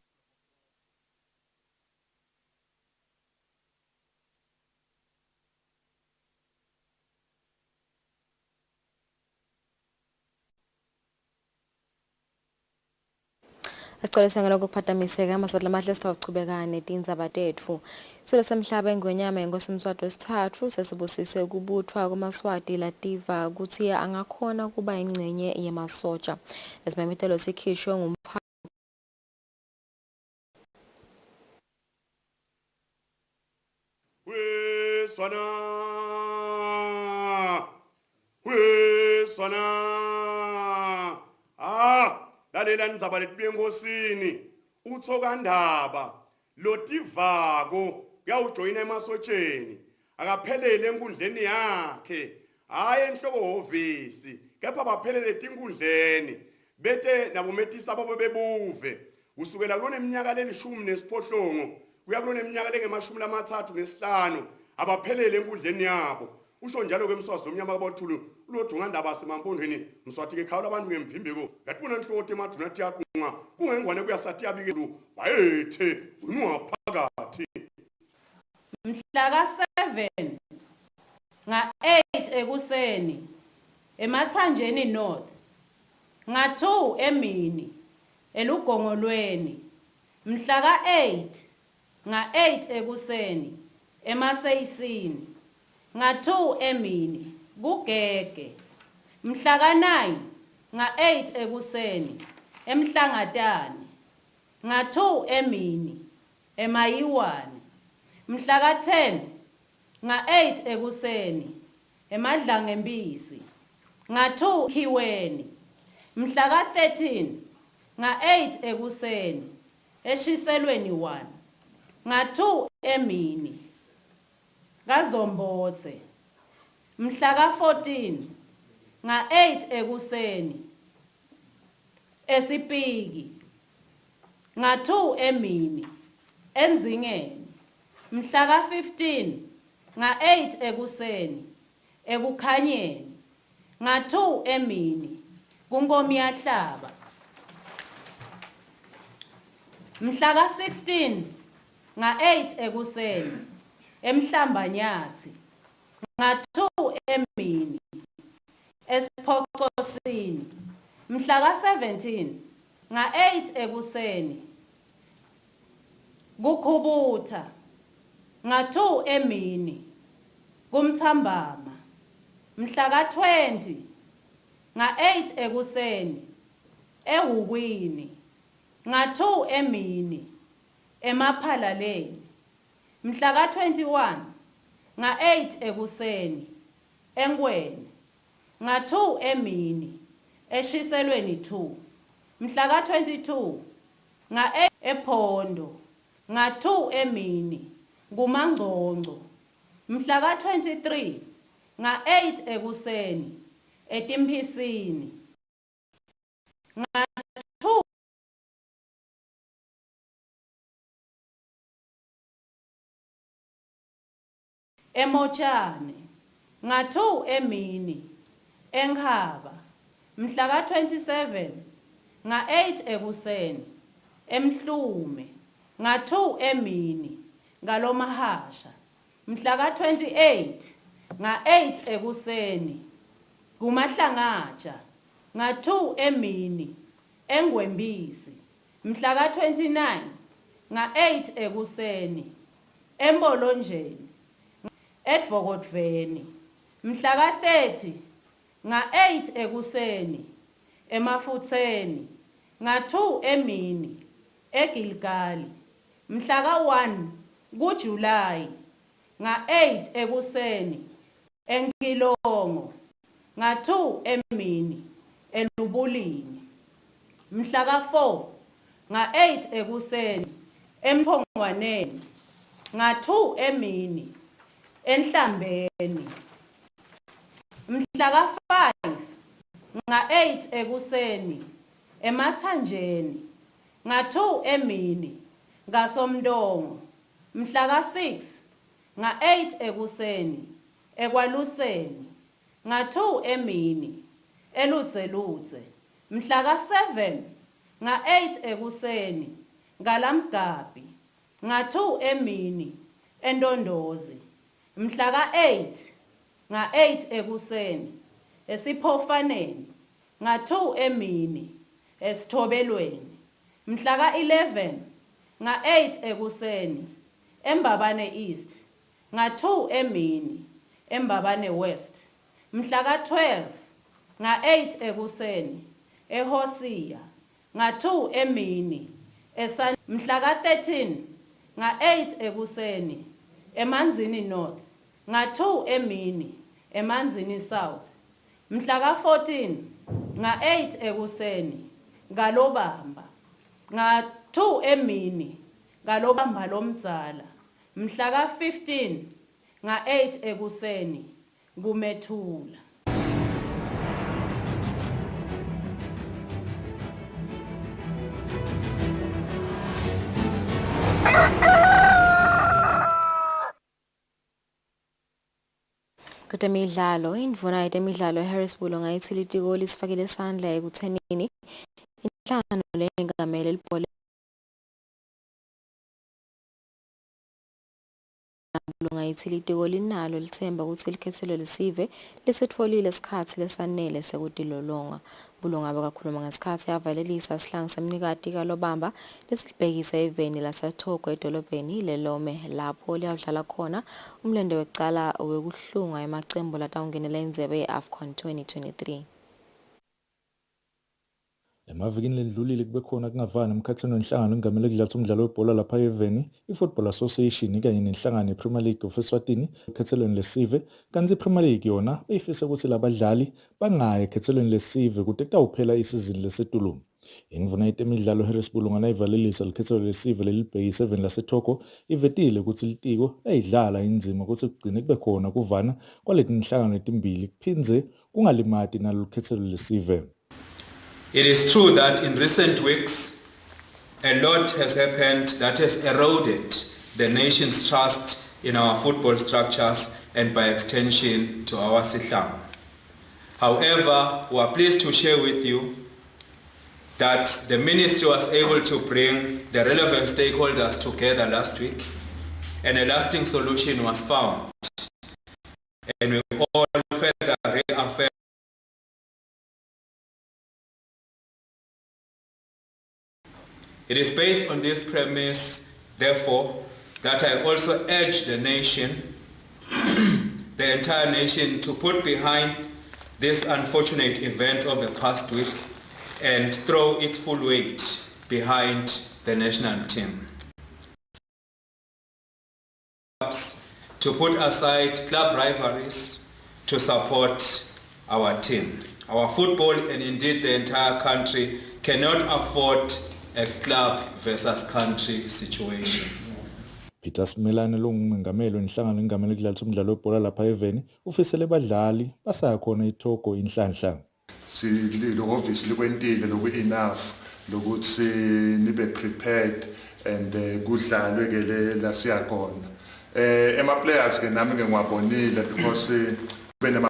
Asicolisa ngaloko kuphazamiseka amasodla amahle sitawuchubeka netindzaba tetfu. Silo semhlaba engonyama yenkosi Mswati wesithathu sesibusise ukubuthwa kumaswati lativa ukuthi angakhona kuba ingcenye yemasotsha. Lesimemetelo sikhishwe ngumphathi lalela ndzaba letibuye enkosini utsokandaba lotivako kuyawujoyina emasotsheni akaphelele enkundleni yakhe hayi enhloko hovisi kepha baphelele tinkundleni bete nabometisa babo bebuve kusukela kuloneminyaka le-18 kuya kuloneminyaka le-35 abaphelele enkundleni yabo. Usho njalo ke Mswazi omnyama kabothulu ulodungandaba semampondweni Mswathi ke khawula abantu ngemvimbeko yatibona inhloko emaduna tiyaqunga kungengwane kuyasathi yabikelu bayethe winwa phakathi mhla ka-7 nga-8 ekuseni emathanjeni North nga-2 emini elugongolweni mhla ka-8 nga-8 ekuseni emaseyisini nga-2 emini kuGege mhla ka-9 nga-8 ekuseni eMhlangatane nga-2 emini eMayiwane mhla ka-10 nga-8 ekuseni eMadlangempisi nga-2 Khiweni mhla ka-13 nga-8 ekuseni eShiselweni 1 nga-2 Emini kaZombotse mhla ka-14 nga-8 ekuseni eSipiki nga-2 Emini eNzingeni mhla ka-15 nga-8 ekuseni ekukhanyeni nga-2 Emini kuNkomiyahlaba mhla ka-16 nga-8 ekuseni eMhlambanyathi nga-2 Emini eSiphoxosini mhla ka-17 nga-8 ekuseni kuKhubutha nga-2 Emini kuMthambama mhla ka-20 nga-8 ekuseni eHukwini nga-2 Emini eMaphalaleni mhla ka-21 nga-8 ekuseni eNkweni nga-2 Emini eShiselweni 2 mhla ka-22 nga-8 ePhondo nga-2 Emini kuMangcongco mhla ka-23 nga-8 ekuseni eTimpisini nga-2 eMotshane nga-2 Emini eNkhaba mhla ka-27 nga-8 ekuseni eMhlume nga-2 Emini ngaloMahasha mhla ka-28 nga-8 ekuseni kuMahlangatsha nga-2 Emini eNgwembisi mhla ka-29 nga-8 ekuseni eMbolonjeni eDvokotveni mhla ka-30 nga-8 ekuseni eMafutseni nga-2 Emini eGilgali mhla ka-1 kuJulayi nga-8 ekuseni eNkilongo nga-2 Emini eLubulini mhla ka-4 nga-8 ekuseni eMphongwaneni nga-2 Emini eNhlambeni mhla ka-5 nga-8 ekuseni eMathanjeni nga-2 Emini ngaSomntongo mhla ka-6 nga-8 ekuseni eKwaluseni nga-2 Emini eLudzeludze mhla ka-7 nga-8 ekuseni ngaLamgabi nga-2 Emini eNdondozi mhla ka-8 nga-8 ekuseni eSiphofaneni nga-2 Emini eSithobelweni mhla ka-11 nga-8 ekuseni eMbabane East nga-2 Emini eMbabane West mhla ka-12 nga-8 ekuseni eHosiya nga-2 Emini mhla ka-13 nga-8 ekuseni eManzini North nga-2 Emini eManzini South mhla ka-14 nga-8 ekuseni ngaLobamba nga-2 Emini ngaLobamba lomdzala mhla ka-15 nga-8 ekuseni kuMethula. Kutemidlalo indvuna yetemidlalo eHarrisburg ngayithi litiko lisifakile isandla ekuthenini inhlangano lengamele libhola ngayithi litiko linalo lithemba ukuthi likhethelo lesive lisitfolile isikhathi lesanele sekutilolonga bulunga bakakhuluma ngesikhathi yavalelisa sihlangu semnikati kaLobamba lesilibhekisa eveni laseThogo edolobheni leLome lapho liyadlala khona umlando wecala wekuhlunga emacembu latawungenela indzebe ye-AFCON 2023. Emavikini ledlulile kube khona kungavani emkhathini wenhlangano engamele kudlalisa umdlalo webhola lapha eveni iFootball Association kanye nenhlangano yePremier League of Eswatini ekhethelweni lesive kanti iPremier League yona beyifisa ukuthi labadlali bangaye ekhethelweni lesive kude kutawuphela isizini lesetulu. Indvuna yetemidlalo Harris Bulungana ivalelisa likhethelo lesive lelibheki 7 laseToko ivetile ukuthi litiko layidlala inzima ukuthi kugcine kube khona kuvana kwaleti inhlangano letimbili kuphindze kungalimati nalo likhethelo lesive. It is true that in recent weeks a lot has happened that has eroded the nation's trust in our football structures and by extension to our Sihlang. However, we are pleased to share with you that the ministry was able to bring the relevant stakeholders together last week and a lasting solution was found. And we all further reaffirm it is based on this premise, therefore, that I also urge the nation, the entire nation, to put behind this unfortunate event of the past week and throw its full weight behind the national team. To put aside club rivalries to support our team. Our football and indeed the entire country cannot afford a club versus country situation. Peter Smelane longumengameli wenhlangano engamele kudlalisa umdlalo webhola lapha eveni ufisele badlali basakhona iTogo inhlanhla. Lo obviously kwentile loku enough lokuthi nibe prepared and kudlalwe ke la siya khona. Ema players ke nami ngiwabonile because kube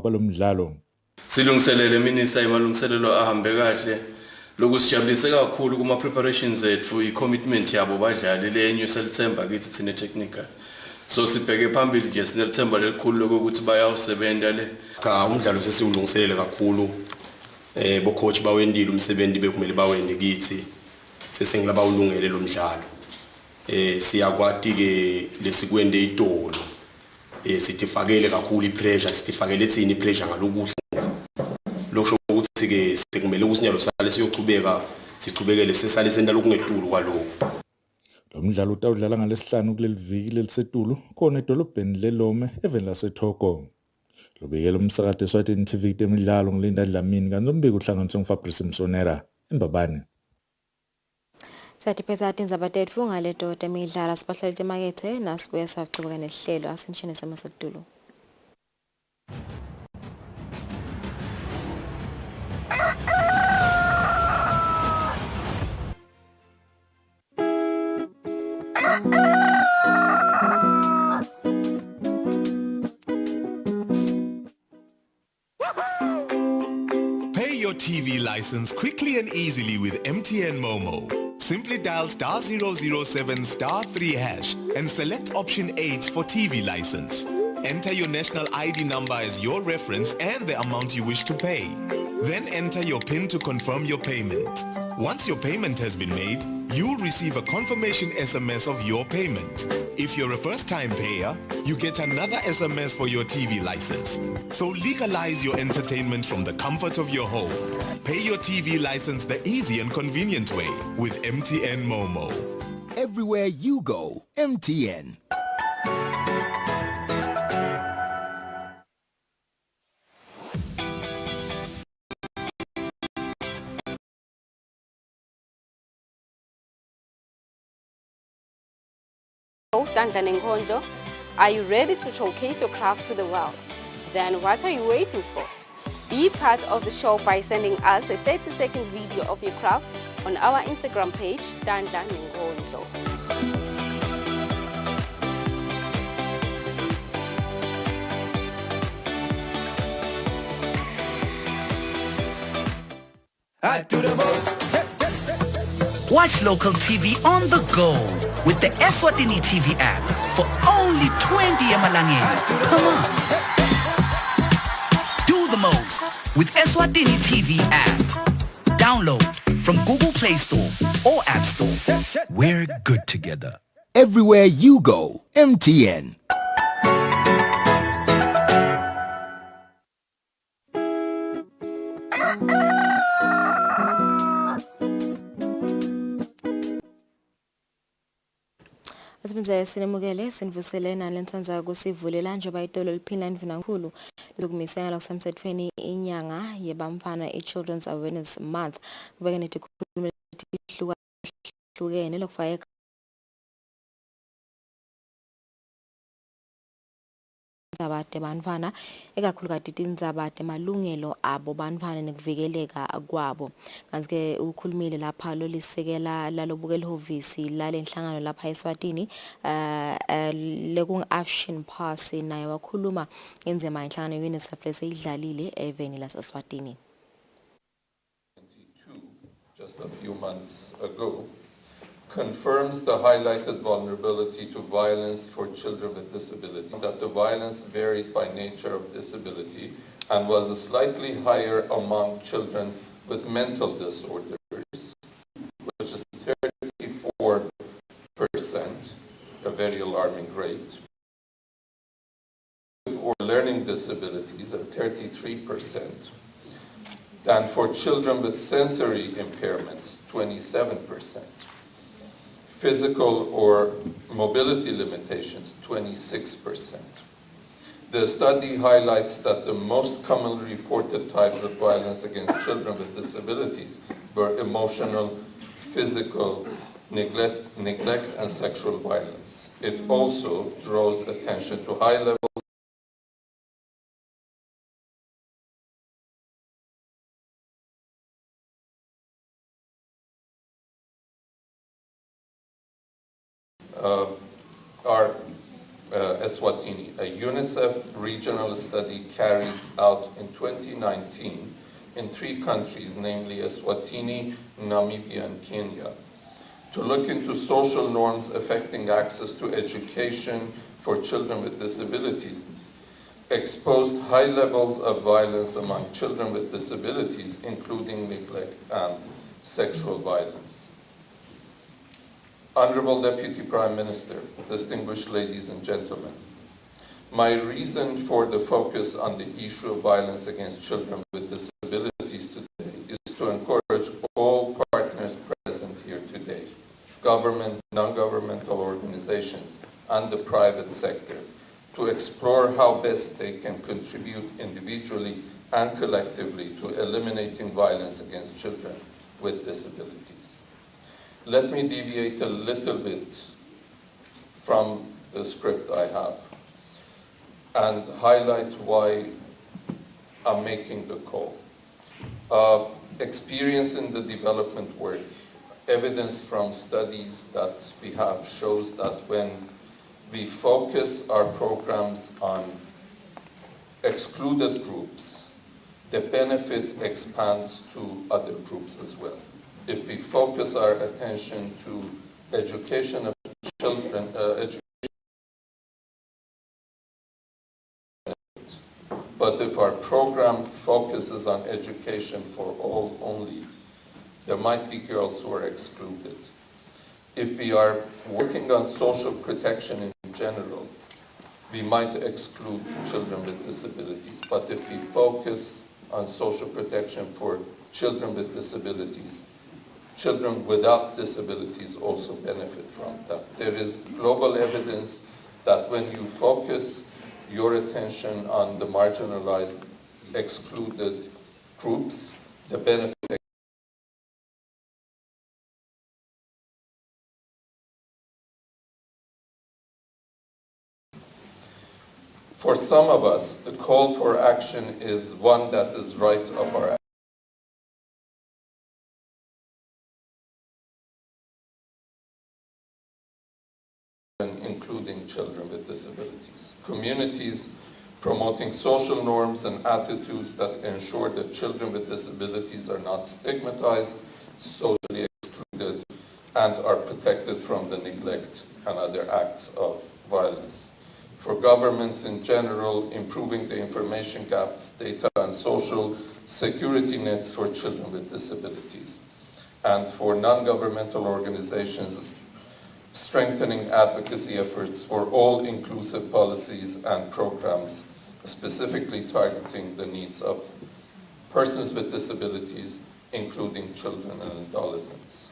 balomdlalo. Silungiselele minister imalungiselelo ahambe kahle lokusijabulise kakhulu kuma preparations ethu i-commitment yabo badlali lenye selithemba kithi thina technical so sibheke phambili nje sinelithemba lelikhulu lokuthi bayawusebenza le cha umdlalo sesiwulungiselele kakhulu bo coach bawendile umsebenzi bekumele bawende kithi sesingilaba ulungele lo mdlalo siyakwati ke lesikwende itolo sitifakele kakhulu ipressure sitifakele etsini ipressure ngalokuhle lokho ukuthi ke sekumele ukusinyalo sale siyochubeka sichubekele sesale senta lokungetulu kwaloko. Lo mdlalo utawudlala ngalesihlanu kuleli viki lelisetulu khona edolobheni leLome eveni laseToko. Lo bikela umsakade Eswatini TV temidlalo ngilinda Dlamini kanzombiko uhlanganiswe nguFabrice Msonera eMbabane. Satiphetha indzaba tetfu ngaleto temidlalo sibahlalele emakethe nasibuya saqhubeka nehlelo asinishene semasetulu. Pay your TV license quickly and easily with MTN Momo. Simply dial *007 *3 hash and select option 8 for TV license. Enter your national ID number as your reference and the amount you wish to pay. Then enter your PIN to confirm your payment. Once your payment has been made, you'll receive a confirmation SMS of your payment. If you're a first-time payer, you get another SMS for your TV license. So legalize your entertainment from the comfort of your home. Pay your TV license the easy and convenient way with MTN Momo. Everywhere you go, MTN. Are you ready to showcase your craft to the world? Then what are you waiting for? Be part of the show by sending us a 30-second video of your craft on our Instagram page, Dandla Nengondlo. I do the most. Watch local TV on the go with the Eswatini TV app for only 20 emalangeni. Come on. Do the most with Eswatini TV app. Download from Google Play Store or App Store. We're good together. Everywhere you go, MTN. Nsimbize sinemukele sinivusele nalensanza kusivulela njengoba itolo liphina ndvinankulu lizokumisela lokusemthethweni inyanga yebamfana i-Children's Awareness Month kubeke netikhulumi letihlukene lokufaka indzaba tebantfwana ikakhulukati tindzaba temalungelo abo bantfwana nekuvikeleka kwabo. Kanti-ke ukhulumile lapha lolisekela lalobuke lihhovisi lalenhlangano lapha eSwatini lekungu-Afshin Phasi naye wakhuluma indzima inhlangano ye-UNICEF leseyidlalile eveni laseSwatini. Just a few months ago, confirms the highlighted vulnerability to violence for children with disability, that the violence varied by nature of disability and was slightly higher among children with mental disorders, which is 34%, a very alarming rate, or learning disabilities at 33%, than for children with sensory impairments, 27%. Physical or mobility limitations, 26%. The study highlights that the most commonly reported types of violence against children with disabilities were emotional, physical, neglect and sexual violence. It also draws attention to high levels Eswatini, a UNICEF regional study carried out in 2019 in 3 countries, namely Eswatini, Namibia, and Kenya, to look into social norms affecting access to education for children with disabilities, exposed high levels of violence among children with disabilities, including neglect and sexual violence. Honorable Deputy Prime Minister, distinguished ladies and gentlemen, my reason for the focus on the issue of violence against children with disabilities today is to encourage all partners present here today, government, non-governmental organizations, and the private sector, to explore how best they can contribute individually and collectively to eliminating violence against children with disabilities. Let me deviate a little bit from the script I have and highlight why I'm making the call. Experience in the development work, evidence from studies that we have shows that when we focus our programs on excluded groups, the benefit expands to other groups as well. If we focus our attention to education of children, but if our program focuses on education for all only, there might be girls who are excluded. If we are working on social protection in general, we might exclude children with disabilities. But if we focus on social protection for children with disabilities, children without disabilities also benefit from that. There is global evidence that when you focus your attention on the marginalized, excluded groups, the benefit for some of us, the call for action is one that is right up our including children with disabilities. Communities promoting social norms and attitudes that ensure that children with disabilities are not stigmatized, socially excluded, and are protected from the neglect and other acts of violence. For governments in general, improving the information gaps, data, and social security nets for children with disabilities. And for non-governmental organizations, strengthening advocacy efforts for all-inclusive policies and programs, specifically targeting the needs of persons with disabilities, including children and adolescents.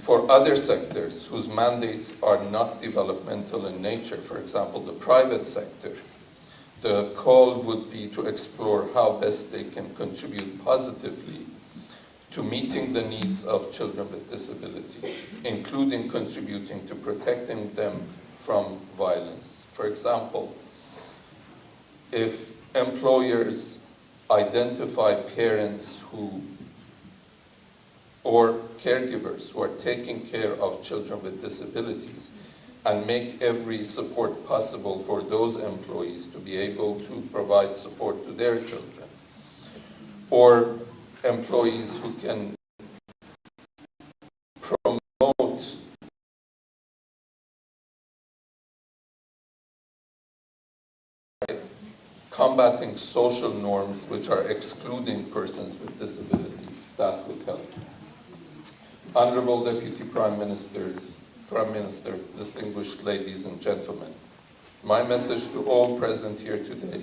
For other sectors whose mandates are not developmental in nature, for example, the private sector, the call would be to explore how best they can contribute positively to meeting the needs of children with disabilities, including contributing to protecting them from violence. For example, if employers identify parents or caregivers who are taking care of children with disabilities and make every support possible for those employees to be able to provide support to their children, or employees who can promote combating social norms which are excluding persons with disabilities, that would help. Honorable Deputy Prime Minister, distinguished ladies and gentlemen, my message to all present here today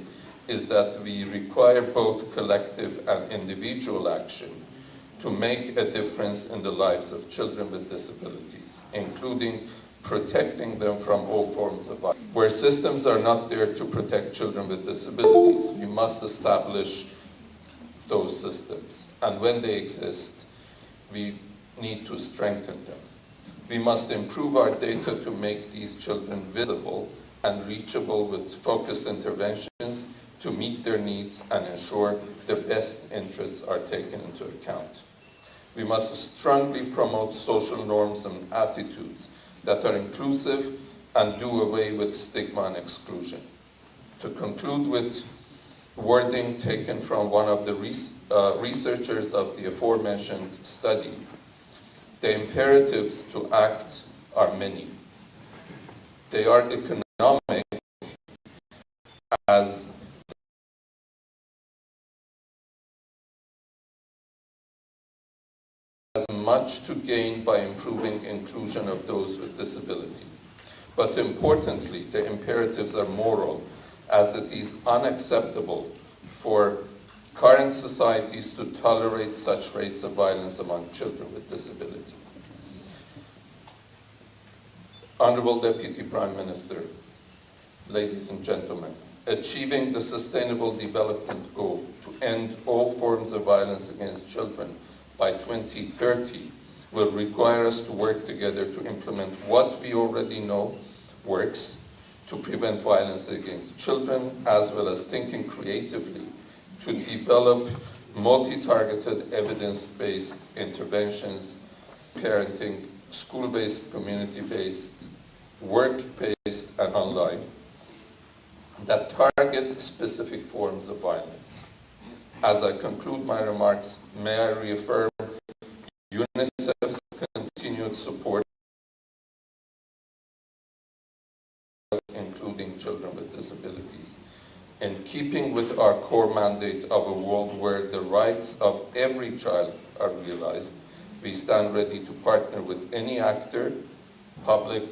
is that we require both collective and individual action to make a difference in the lives of children with disabilities, including protecting them from all forms of violence. Where systems are not there to protect children with disabilities, we must establish those systems. And when they exist, we need to strengthen them. We must improve our data to make these children visible and reachable with focused interventions to meet their needs and ensure their best interests are taken into account. We must strongly promote social norms and attitudes that are inclusive and do away with stigma and exclusion. To conclude with wording taken from one of the researchers of the aforementioned study, the imperatives to act are many. They are economic, as much to gain by improving inclusion of those with disability. But importantly, the imperatives are moral, as it is unacceptable for current societies to tolerate such rates of violence among children with disability. Honorable Deputy Prime Minister, ladies and gentlemen, achieving the Sustainable Development Goal to end all forms of violence against children by 2030 will require us to work together to implement what we already know works to prevent violence against children, as well as thinking creatively to develop multi-targeted evidence-based interventions, parenting, school-based, community-based, work-based, and online, that target specific forms of violence. As I conclude my remarks, may I reaffirm UNICEF's continued support, including children with disabilities. In keeping with our core mandate of a world where the rights of every child are realized, we stand ready to partner with any actor, public,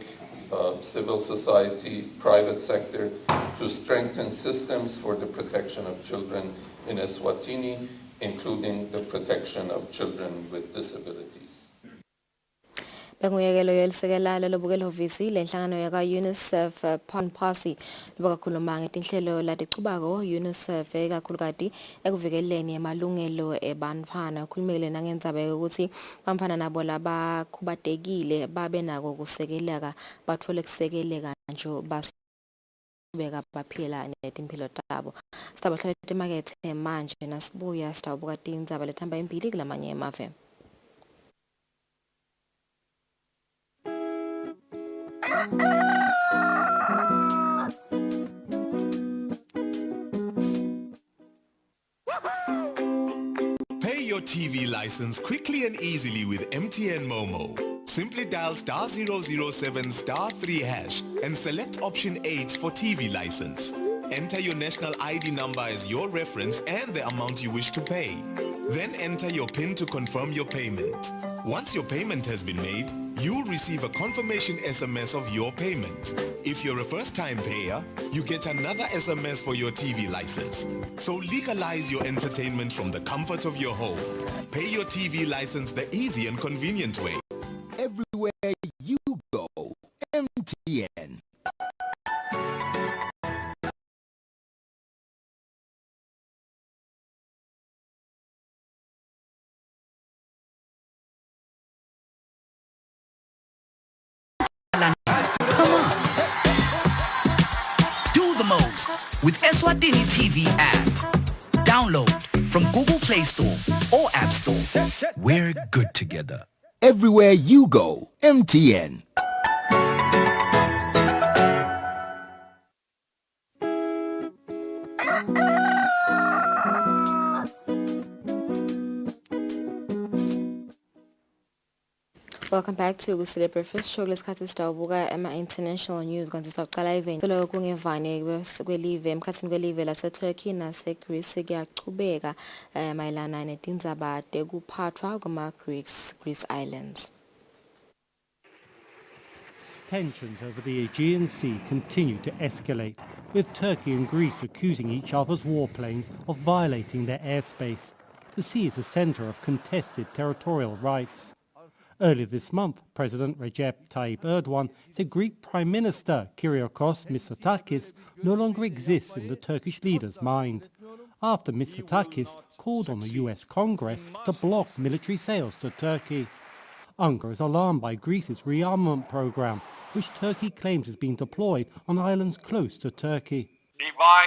civil society, private sector, to strengthen systems for the protection of children in Eswatini, including the protection of children with disabilities. Benguyekelo yelisekela lobukelo ofisi lenhlangano yaka UNICEF Panpasi lokukhuluma ngetinhlelo latichubako UNICEF ekakhulukati ekuvikeleni emalungelo ebantfwana ukhulumile nangendzaba ukuthi bantfwana nabo labakhubatekile babe nako kusekeleka batfole kusekeleka nje beka baphila netimpilo tabo. Sitabahlala emakethe manje nasibuya sitawubuka tindzaba lethamba impili kulamanye emave. Pay your TV license quickly and easily with MTN Momo. Simply dial *007 *3 hash and select option 8 for TV license. Enter your national ID number as your reference and the amount you wish to pay. Then enter your PIN to confirm your payment. Once your payment has been made, you'll receive a confirmation SMS of your payment. If you're a first-time payer, you get another SMS for your TV license. So legalize your entertainment from the comfort of your home. Pay your TV license the easy and convenient way. Everywhere you go, MTN. Come on. Do the most with Eswatini TV app. Download from Google Play Store or App Store. We're good together. Everywhere you go, MTN. Welcome back to Kusile Breakfast Show. Lesikhathi sitawubuka ama-international news konke sitawuqala event solo kungevane kwelive emkhathini kwelive laseTurkey naseGreece kuyachubeka mayelana netindzaba tekuphathwa Greece Islands. Tensions over the Aegean Sea continue to escalate, with Turkey and Greece accusing each other's warplanes of violating their airspace. The sea is a center of contested territorial rights. Earlier this month, President Recep Tayyip Erdogan said Greek Prime Minister Kyriakos Mitsotakis no longer exists in the Turkish leader's mind, after Mitsotakis called on the US Congress to block military sales to Turkey. Ankara is alarmed by Greece's rearmament program, which Turkey claims is being deployed on islands close to Turkey. They buy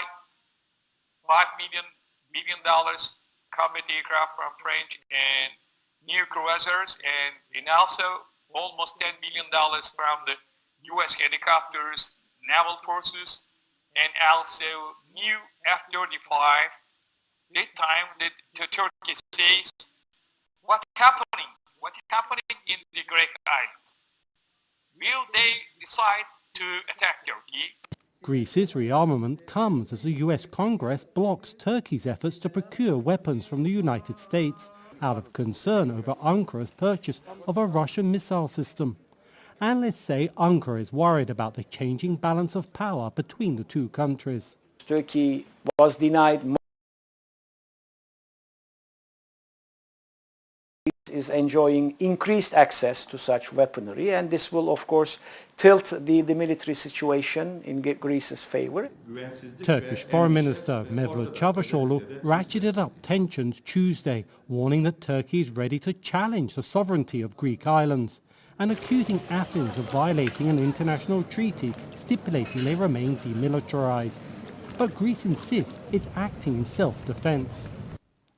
$5 billion combat aircraft from French and new cruisers, and also almost $10 billion from the U.S. helicopters, naval forces, and also new F-35. That time, the Turkey says, what's happening in the Greek islands? Will they decide to attack Turkey? Greece's rearmament comes as the US Congress blocks Turkey's efforts to procure weapons from the United States out of concern over Ankara's purchase of a Russian missile system. Analysts say Ankara is worried about the changing balance of power between the two countries. Turkey was denied is enjoying increased access to such weaponry, and this will of course tilt the military situation in Greece's favor. Turkish Foreign Minister Mevlut Çavuşoğlu ratcheted up tensions Tuesday, warning that Turkey is ready to challenge the sovereignty of Greek islands and accusing Athens of violating an international treaty stipulating they remain demilitarized. But Greece insists it's acting in self-defense.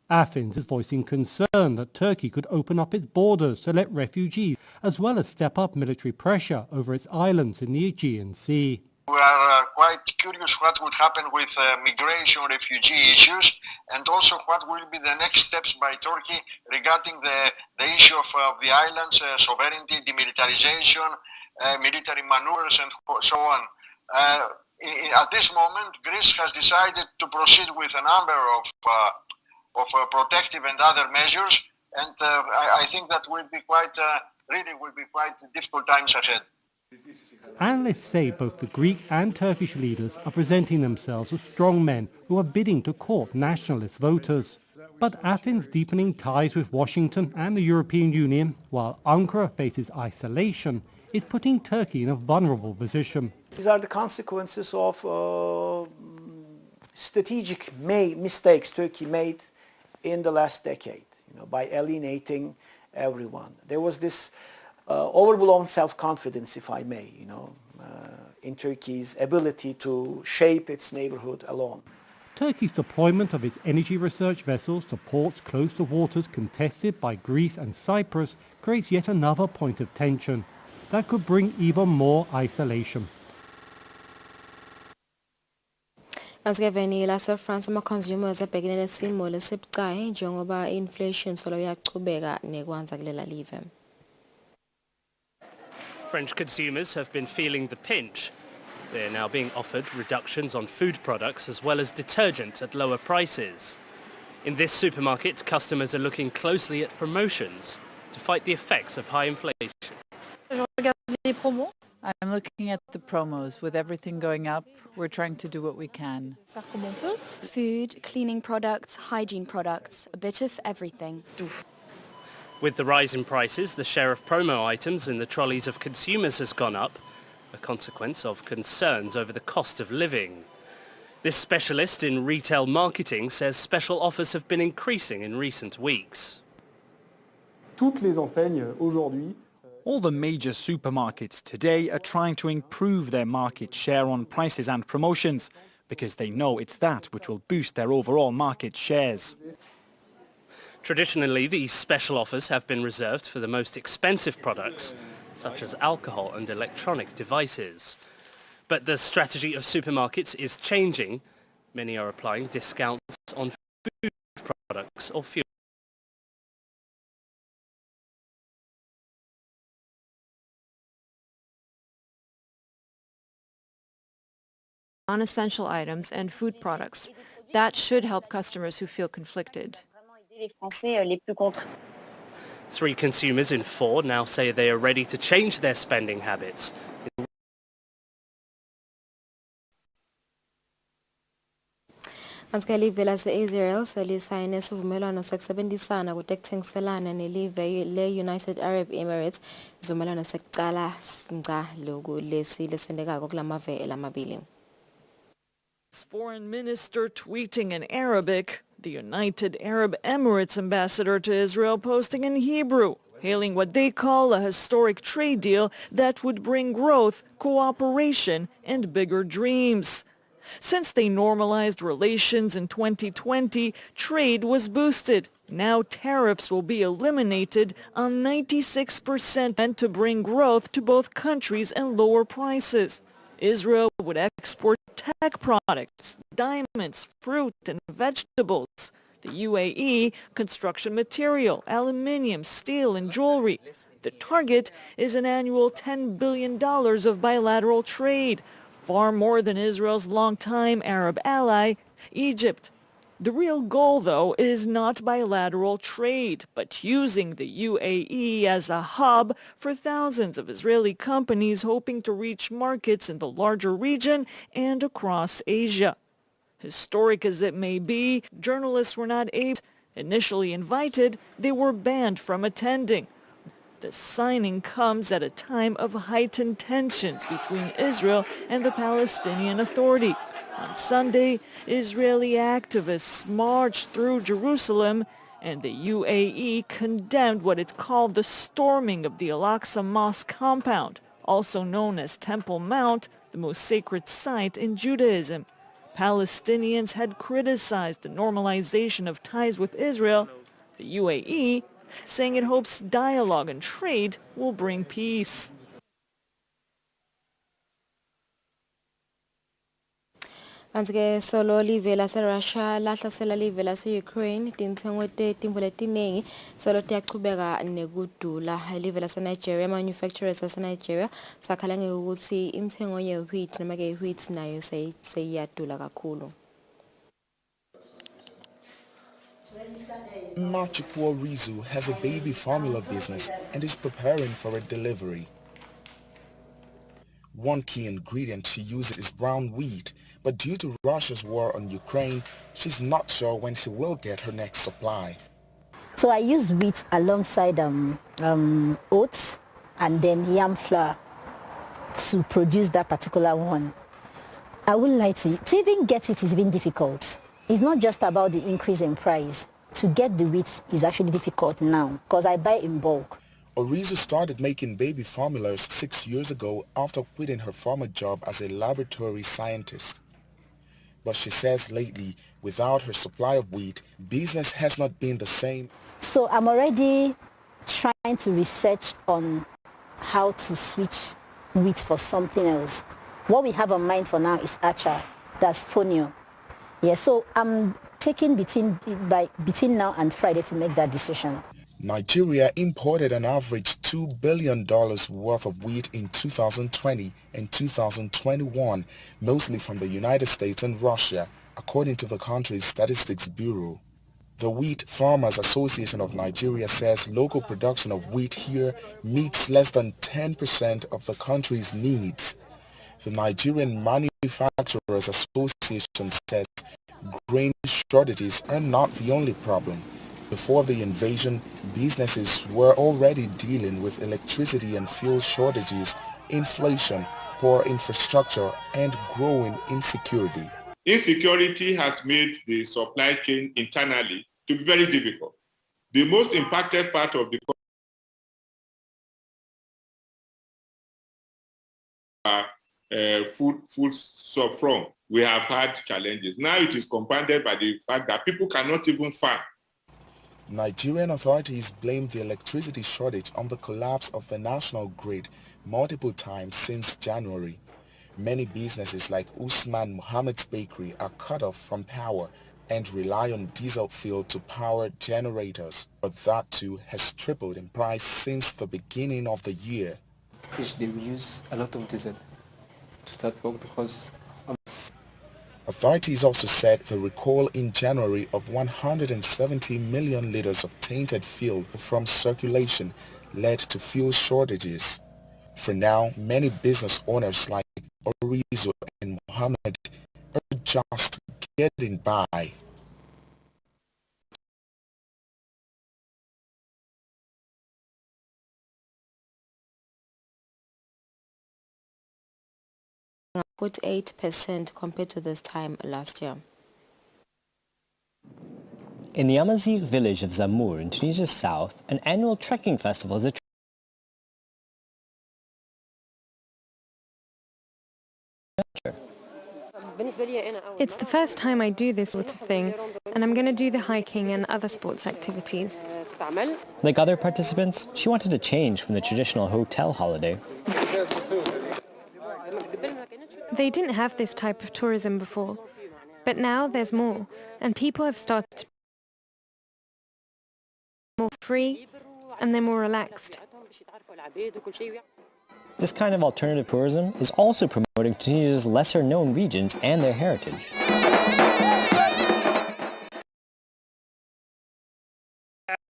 Athens is voicing concern that Turkey could open up its borders to let refugees, as well as step up military pressure over its islands in the Aegean Sea. We are quite curious what would happen with migration refugee issues, and also what will be the next steps by Turkey regarding the issue of the islands, sovereignty, demilitarization, military maneuvers, and so on. At this moment, Greece has decided to proceed with a number of protective and other measures, and I think that will be quite difficult times ahead. Analysts say both the Greek and Turkish leaders are presenting themselves as strong men who are bidding to court nationalist voters. But Athens' deepening ties with Washington and the European Union, while Ankara faces isolation, is putting Turkey in a vulnerable position. These are the consequences of strategic mistakes Turkey made in the last decade, by alienating everyone. There was this overblown self-confidence, if I may, in Turkey's ability to shape its neighborhood alone. Turkey's deployment of its energy research vessels to ports close to waters contested by Greece and Cyprus creates yet another point of tension that could bring even more isolation. Kanti-ke lase-France ama-consumers abhekene nesimo lesibucayi njengoba inflation solo iyachubeka nekwanza kulela live. French consumers have been feeling the pinch. They're now being offered reductions on food products as well as detergent at lower prices. In this supermarket, customers are looking closely at promotions to fight the effects of high inflation. I'm looking at the promos. With everything going up, we're trying to do what we can. Food, cleaning products, hygiene products, a bit of everything. With the rise in prices, the share of promo items in the trolleys of consumers has gone up, a consequence of concerns over the cost of living. This specialist in retail marketing says special offers have been increasing in recent weeks. Toutes les enseignes aujourd'hui. All the major supermarkets today are trying to improve their market share on prices and promotions because they know it's that which will boost their overall market shares. Traditionally, these special offers have been reserved for the most expensive products, such as alcohol and electronic devices. But the strategy of supermarkets is changing. Many are applying discounts on food products or fuel. Non-essential items and food products. That should help customers who feel conflicted. 3 consumers in 4 now say they are ready to change their spending habits. Kanti live lase-Israel selisayine isivumelwano sekusebenzisana kutekuthengiselana nelive le-United Arab Emirates isivumelwano sekucala nca loku lesi lesendekako kulamave lamabili. Foreign minister tweeting in Arabic, the United Arab Emirates ambassador to Israel posting in Hebrew, hailing what they call a historic trade deal that would bring growth, cooperation, and bigger dreams. Since they normalized relations in 2020, trade was boosted. Now tariffs will be eliminated on 96% and to bring growth to both countries and lower prices. Israel would export tech products, diamonds, fruit and vegetables. The UAE, construction material, aluminium, steel and jewelry. The target is an annual $10 billion of bilateral trade, far more than Israel's longtime Arab ally, Egypt. The real goal, though, is not bilateral trade, but using the UAE as a hub for thousands of Israeli companies hoping to reach markets in the larger region and across Asia. Historic as it may be, journalists were not able. Initially invited, they were banned from attending. The signing comes at a time of heightened tensions between Israel and the Palestinian Authority. On Sunday, Israeli activists marched through Jerusalem, and the UAE condemned what it called the storming of the Al-Aqsa Mosque compound, also known as Temple Mount, the most sacred site in Judaism. Palestinians had criticized the normalization of ties with Israel, the UAE saying it hopes dialogue and trade will bring peace. Kanti-ke solo live lase-Russia lahlasela live lase-Ukraine tintsengo tetimvu letiningi solo tiyachubeka nekudula. Live lase-Nigeria, manufacturers ase-Nigeria sakhala ngekuthi intsengo ye-wheat noma-ke i-wheat nayo seyiyadula kakhulu. Nachukwu Rizu has a baby formula business and is preparing for a delivery. One key ingredient she uses is brown wheat, but due to Russia's war on Ukraine, she's not sure when she will get her next supply. So I use wheat alongside oats and then yam flour to produce that particular one. I wouldn't lie to you, to even get it is even difficult. It's not just about the increase in price. To get the wheat is actually difficult now because I buy in bulk. Orizu started making baby formulas 6 years ago after quitting her former job as a laboratory scientist. But she says lately, without her supply of wheat, business has not been the same. So I'm already trying to research on how to switch wheat for something else. What we have on mind for now is acha, that's fonio. Yeah, so I'm taking between now and Friday to make that decision. Nigeria imported an average $2 billion worth of wheat in 2020 and 2021, mostly from the United States and Russia, according to the country's Statistics Bureau. The Wheat Farmers Association of Nigeria says local production of wheat here meets less than 10% of the country's needs. The Nigerian Manufacturers Association says grain shortages are not the only problem. Before the invasion, businesses were already dealing with electricity and fuel shortages, inflation, poor infrastructure, and growing insecurity. Insecurity has made the supply chain internally to be very difficult. The most impacted part of the food from, we have had challenges. Now it is compounded by the fact that people cannot even farm. Nigerian authorities blamed the electricity shortage on the collapse of the national grid multiple times since January. Many businesses like Usman Muhammad's Bakery are cut off from power and rely on diesel fuel to power generators, but that too has tripled in price since the beginning of the year. They use a lot of diesel to start work because authorities also said the recall in January of 170 million liters of tainted fuel from circulation led to fuel shortages. For now, many business owners like Orizo and Mohammed are just getting by. Put 8% compared to this time last year. In the Amazigh village of Zamour in Tunisia's south, an annual trekking festival is a It's the first time I do this sort of thing, and I'm going to do the hiking and other sports activities. Like other participants, she wanted to change from the traditional hotel holiday. They didn't have this type of tourism before, but now there's more, and people have started to be more free, and they're more relaxed. This kind of alternative tourism is also promoting Tunisia's lesser-known regions and their heritage.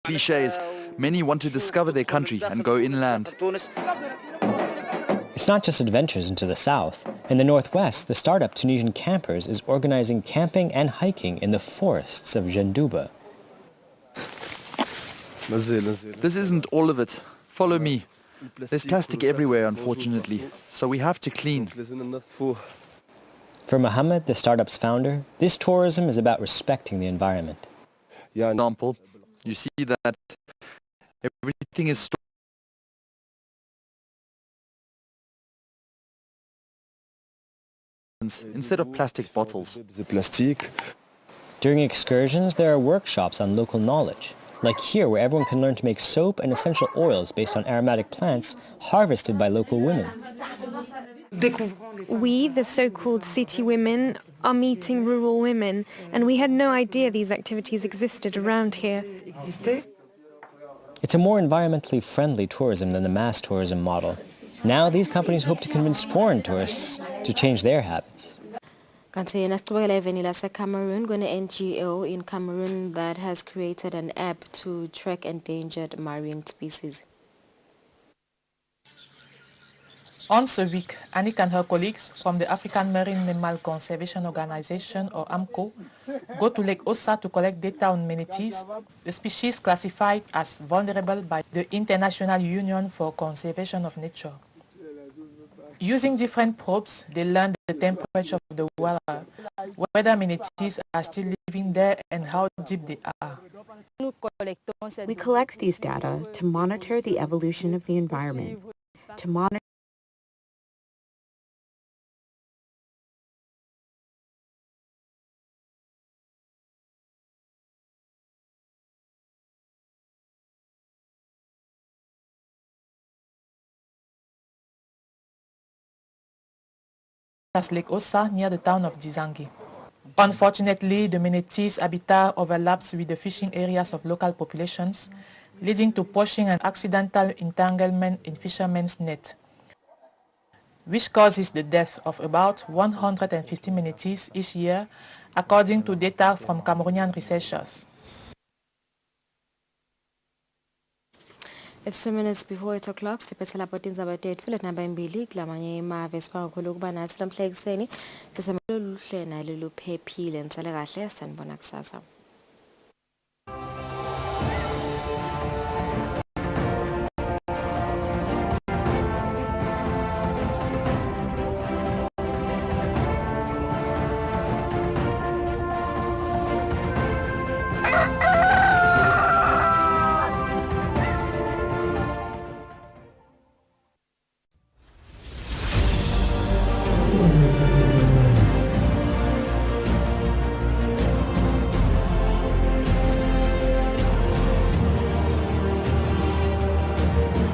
Clichés. Many want to discover their country and go inland. It's not just adventures into the south. In the northwest, the startup Tunisian Campers is organizing camping and hiking in the forests of Jendouba. This isn't all of it. Follow me. There's plastic everywhere, unfortunately, so we have to clean. For Mohammed, the startup's founder, this tourism is about respecting the environment. For example, you see that everything is stored instead of plastic bottles. During excursions, there are workshops on local knowledge, like here where everyone can learn to make soap and essential oils based on aromatic plants harvested by local women. We, the so-called city women, are meeting rural women, and we had no idea these activities existed around here. It's a more environmentally friendly tourism than the mass tourism model. Now these companies hope to convince foreign tourists to change their habits. Kanti nasicubekela eveni lase-Cameroon kune-NGO in Cameroon that has created an app to track endangered marine species. Once a week, Annick and her colleagues from the African Marine Mammal Conservation Organization, or AMCO, go to Lake Ossa to collect data on manatees, the species classified as vulnerable by the International Union for Conservation of Nature. Using different probes, they learn the temperature of the water, whether manatees are still living there and how deep they are. We collect these data to monitor the evolution of the environment, to monitor Lake Ossa near the town of Dizangi. Unfortunately, the manatees' habitat overlaps with the fishing areas of local populations, leading to poaching and accidental entanglement in fishermen's net, which causes the death of about 150 manatees each year, according to data from Cameroonian researchers. It's 2 minutes before 8 o'clock. Siphethe lapho tindzaba tethu letnamba imbili kulamanye imave sibangakhulu ukuba nathi lamhla ekuseni. Fisa lolu hlelo nalo luphephile nisale kahle sanibona kusasa.